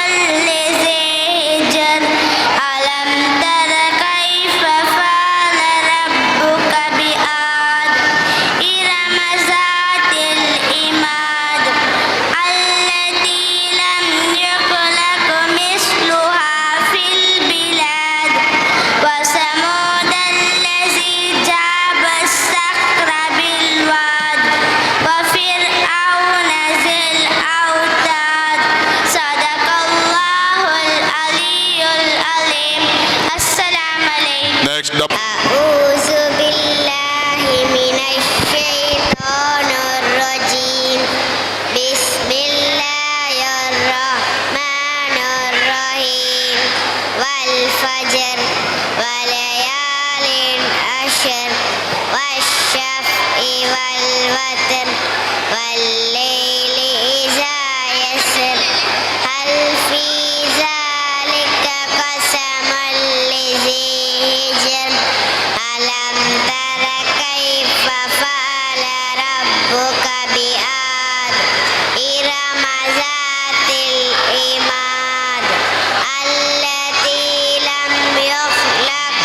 لذي حجر ألم تر كيف فعل ربك بعاد إرم ذات العماد التي لم يخلق مثلها في البلاد وثمود الذي جاب الصخر بالواد وفرعون ذي الأوتاد صدق الله العلي العظيم. السلام عليكم. Next, أعوذ بالله من الشيطان الرجيم. بسم الله الرحمن الرحيم. والفجر وليال عشر والشفع والوتر والليل إذا يسر هل في ذلك قسم لذي حجر ألم تر كيف فعل ربك بعاد إرم ذات العماد التي لم يخلق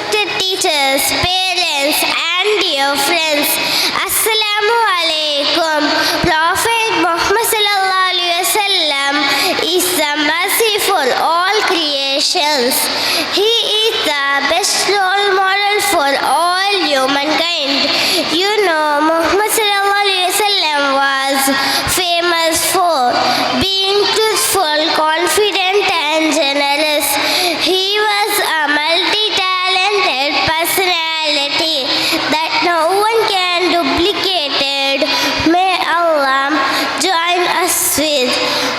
respected teachers, parents, and dear friends, Assalamu alaikum. Prophet Muhammad sallallahu alaihi wasallam is the merciful all creations. He is the best role model for all humankind. You know, Muhammad sallallahu alaihi wasallam was famous for being truthful, confident, and generous. He was a multi-talented personality that no one can duplicate it. May Allah join us with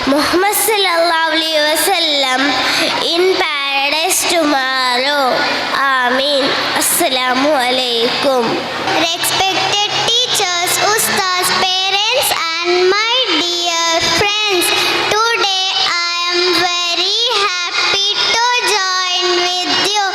Muhammad sallallahu alaihi wasallam in paradise tomorrow. Ameen. Assalamu alaikum. Respected teachers, ustads, parents, and my dear friends, today I am very happy to join with you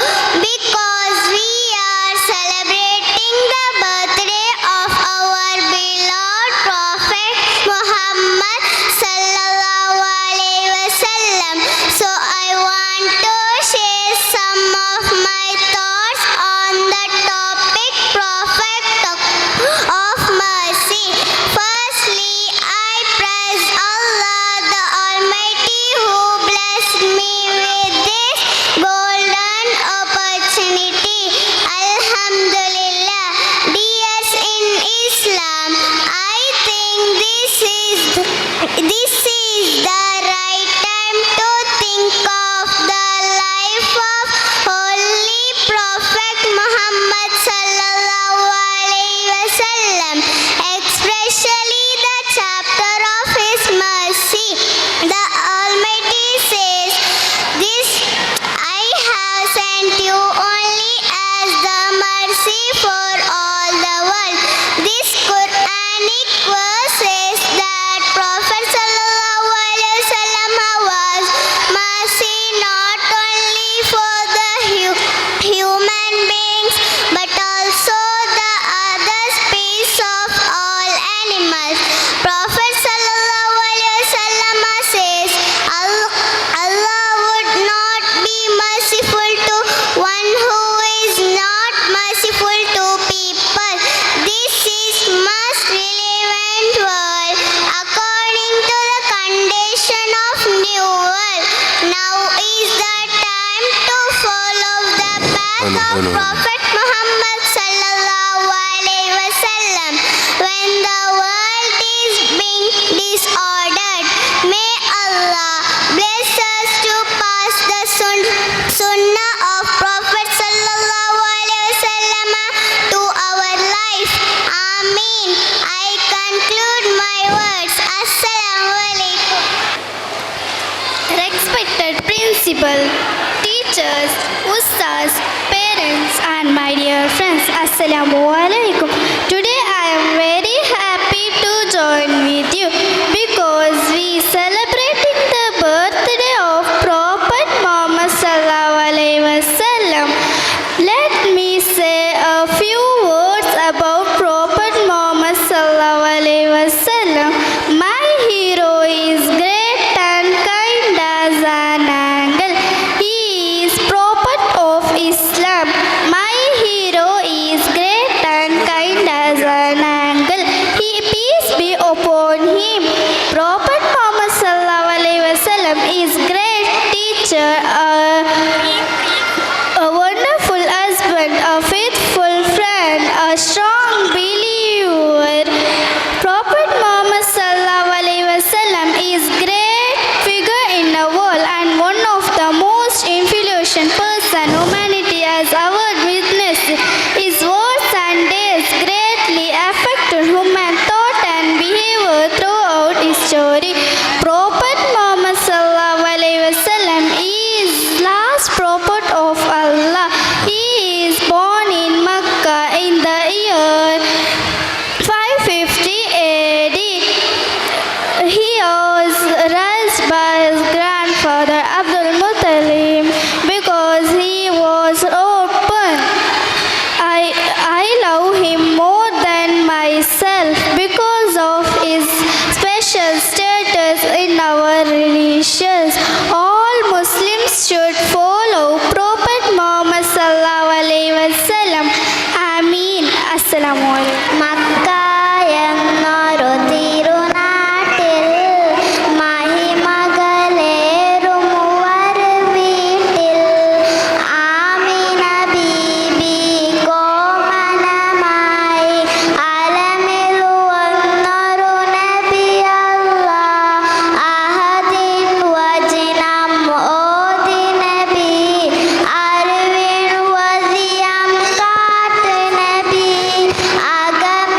because we are celebrating the birthday of our beloved Prophet Muhammad sallallahu alaihi wasallam. So I want to share some of my thoughts on the topic Prophet of mercy. Firstly, I praise Allah the Almighty who blessed me with this golden opportunity. Alhamdulillah. Dears in Islam, I think this is the right time to think of the life of Holy Prophet Muhammad sallallahu alaihi wasallam, especially the chapter of his mercy. The Almighty says, "This I have sent you only as the mercy for all the world." This Quranic verse says that Prophet sallallahu alaihi wasallam was mercy not only for the human beings but also the other species of all animals. Prophet sallallahu alaihi wasallam says, Allah would not be merciful to one who is not merciful to people. This is most relevant word according to the condition of new world. Now is the time to follow the path of Prophet Muhammad sallallahu alaihi wasallam when the world is being disordered. May Allah bless us to pass the sunnah of Prophet sallallahu alaihi wasallam to our life. Ameen. I conclude my words. Assalamu alaikum. Respected principal, teachers, ustads, parents, and my dear friends, Assalamu alaikum. Today I am very happy to join with you because we celebrating the birthday of Prophet Muhammad sallallahu alaihi wasallam. Let me say a few words about Prophet Muhammad sallallahu alaihi wasallam. My hero is great and kind as an angle. He is prophet of Islam. My hero is great and kind അസ്സലാമു അലൈക്കും. Mecca എന്നൊരു തിരുനാട്ടിൽ മഹിമകളേറും ഒരു വീട്ടിൽ ആമിന ബീബി കോമനമായി അലമിൽ വന്നൊരു നബിയല്ല അഹദിൻ വചനം ഓതി നബി അറിവിൻ വസിയം കാട്ട് നബി അകമ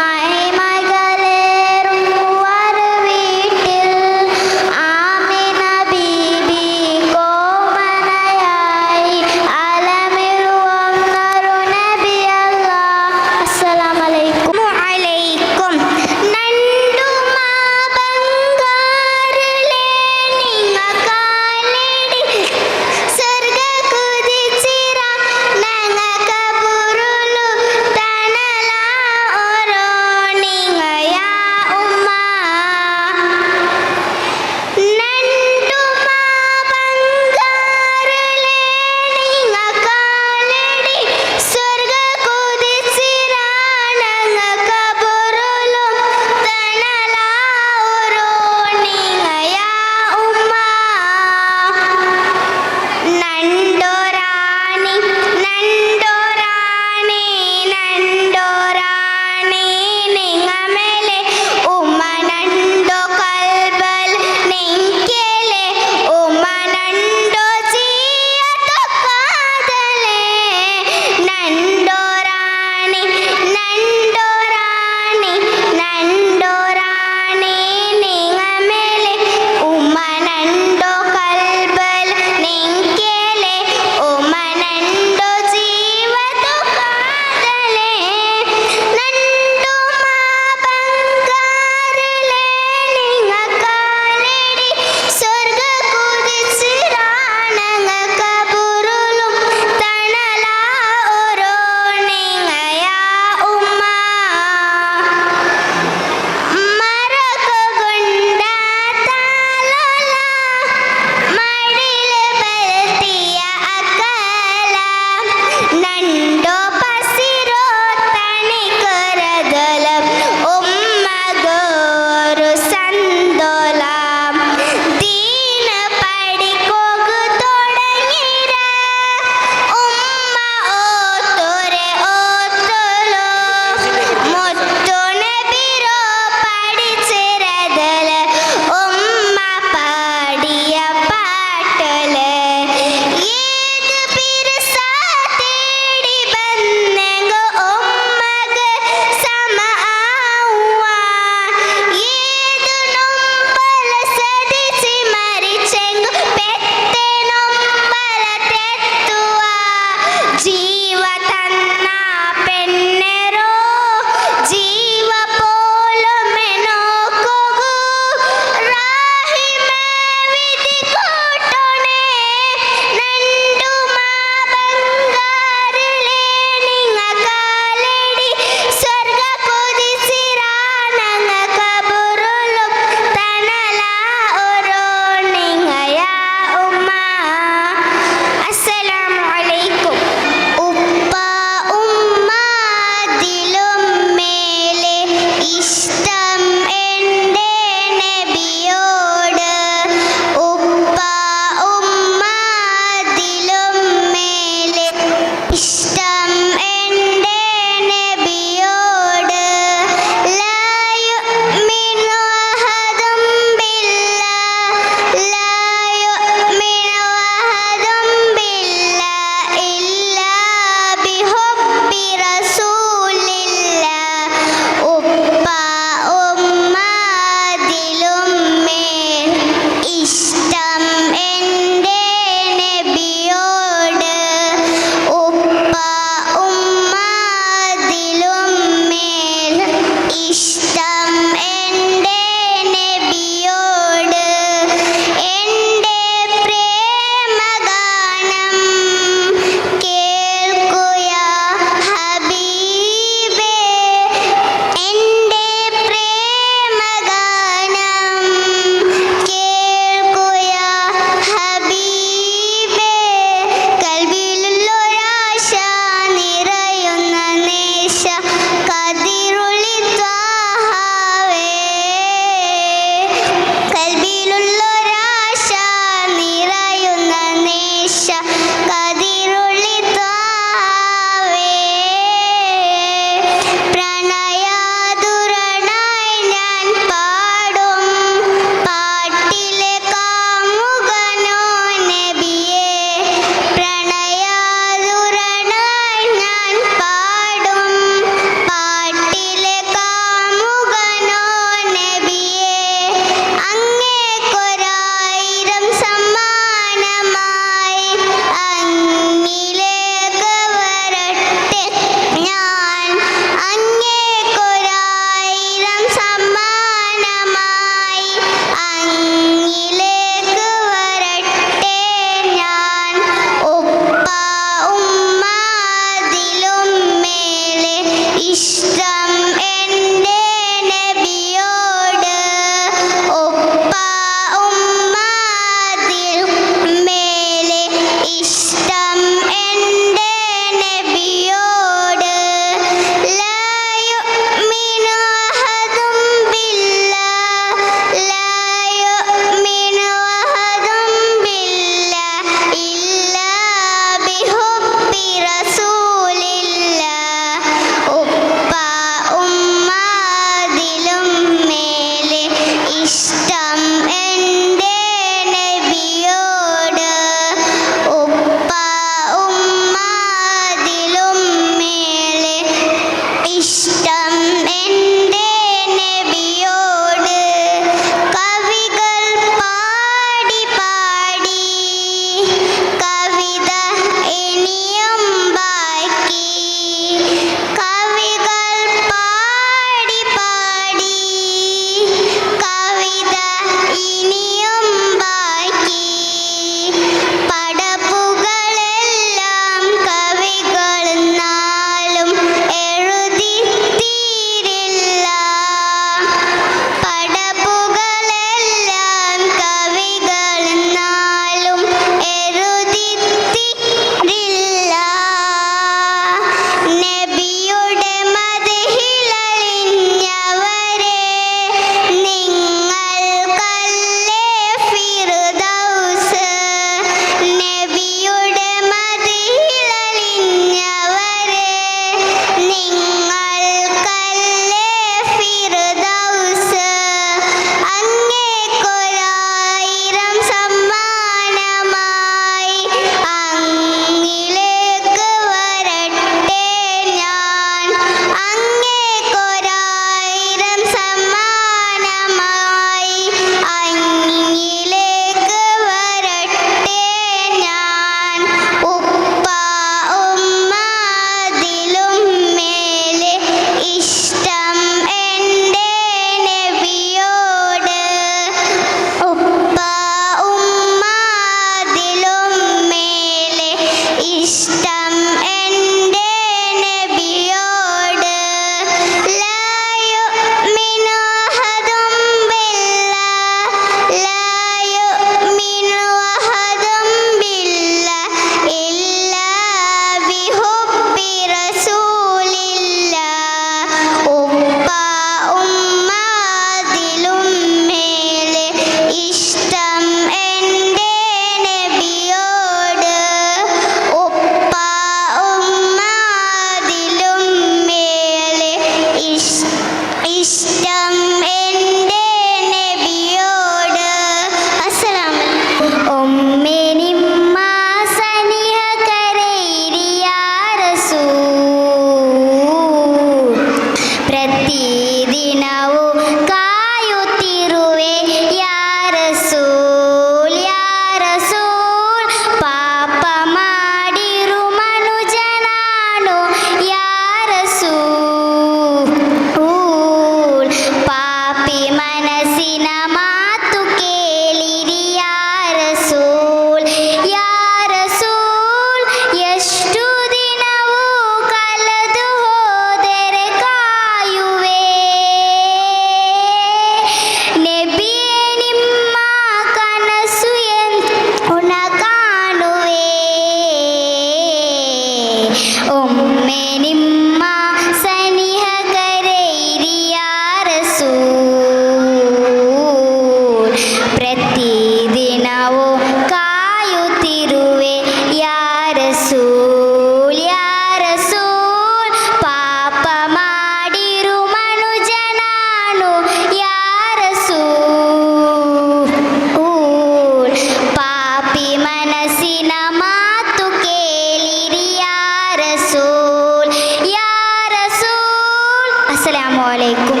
ಅಸ್ಸಲಾಮು ಅಲೈಕುಂ.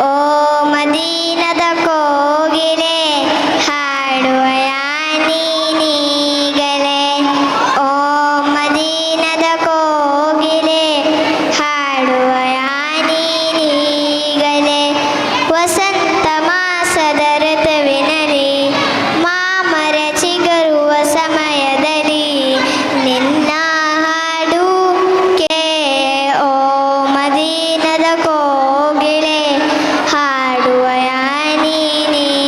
ಓ ಮದೀನದ ಕೋಗಿಲೆ ಹಾಡುವ ಯಾನೀಗಲೇ, ಓ ಮದೀನದ ಕೋಗಿಲೆ ಹಾಡುವ ಯಾನೀಗಲೇ, ವಸಂತ ಮಾಸದ ಋತುವಿನಲ್ಲಿ ಮಾಮರ ಚಿಗುರುವ ಸಮಯದಲ್ಲಿ ನಿನ್ನ ಹಾಡು ಓ ಮದೀನದ ಕೋಗಿಲೆ ಹಾಡುವ ಯಾನೀಗಲೇ,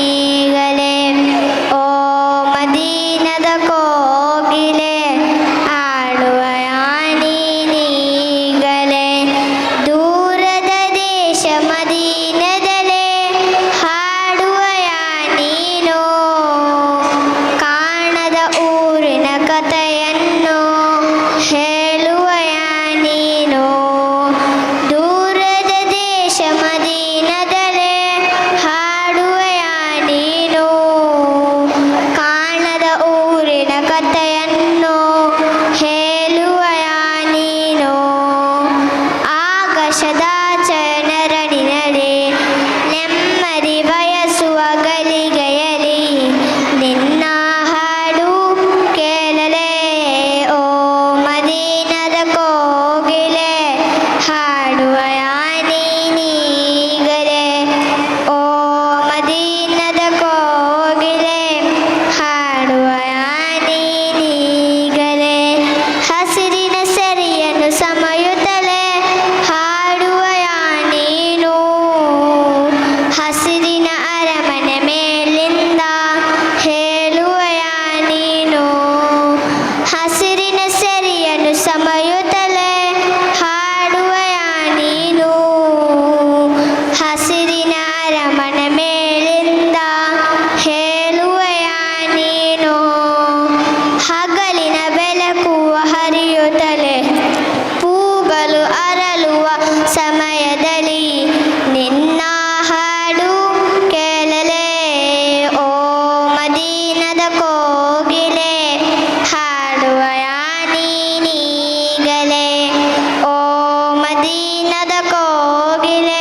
ಓ ಮದೀನದ ಕೋಗಿಲೆ ಹಾಡುವ ಯಾನೀಗಲೇ, ದೂರದ ದೇಶ ಮದೀನದಲೇ ಹಾಡುವ ಯಾನೀನೋ, ಕಾಣದ ಊರಿನ ಕಥೆಯನ್ನು ಹೇಳುವ ಯಾನೀನೋ, ದೂರದ ದೇಶ ಮದೀನದಲೇ ಹಾಡುವ ಯಾನೀನೋ, ಕಾಣದ ಊರಿನ ಕಥೆಯನ್ನು ಹೇಳುವ ಯಾನೀನೋ, ಆಕಾಶದ ಚರಣರಣಿನಲ್ಲಿ ನೆಮ್ಮದಿ ಬಯಸುವ ಗಲಿಗೆಯಲಿ ನಿನ್ನ ಹಾಡು ಕೇಳಲೇ, ಓ ಮದೀನದ ಕೋಗಿಲೆ ಹಾಡುವ ಯಾನೀಗಲೇ, ಓ ಮದೀನದ ಕೋಗಿಲೆ ಹಾಡುವ ಯಾನೀಗಲೇ, ಹಸಿರಿನ ಸರಿಯನ್ನು ಸಮಯುತ್ತಲೇ ಹಾಡುವ ಯಾನೀನು, ಹಸಿರಿನ ಅರಮನೆ ಮೇಲಿಂದ ಹೇಳುವ ಯಾನೀನು, ಹಸಿರಿನ ಸರಿಯನ್ನು ಸಮಯುತ್ತಲೇ ಹಾಡುವ ಯಾನೀನು, ಹಸಿರಿನ ಅರಮನೆ ಮೇಲಿಂದ ಹೇಳುವ ಯಾನೀನು, ಹಗಲಿನ ಬೆಳಕು ಹರಿಯುತ್ತಲೇ ಪೂಗಳು ಅರಳುವ ಸಮಯದಲ್ಲಿ ನಿನ್ನ ಹಾಡು ಕೇಳಲೇ, ಓ ಮದೀನದ ಕೋಗಿಲೆ ಹಾಡುವ ಯಾನೀಗಲೇ, ಓ ಮದೀನದ ಕೋಗಿಲೆ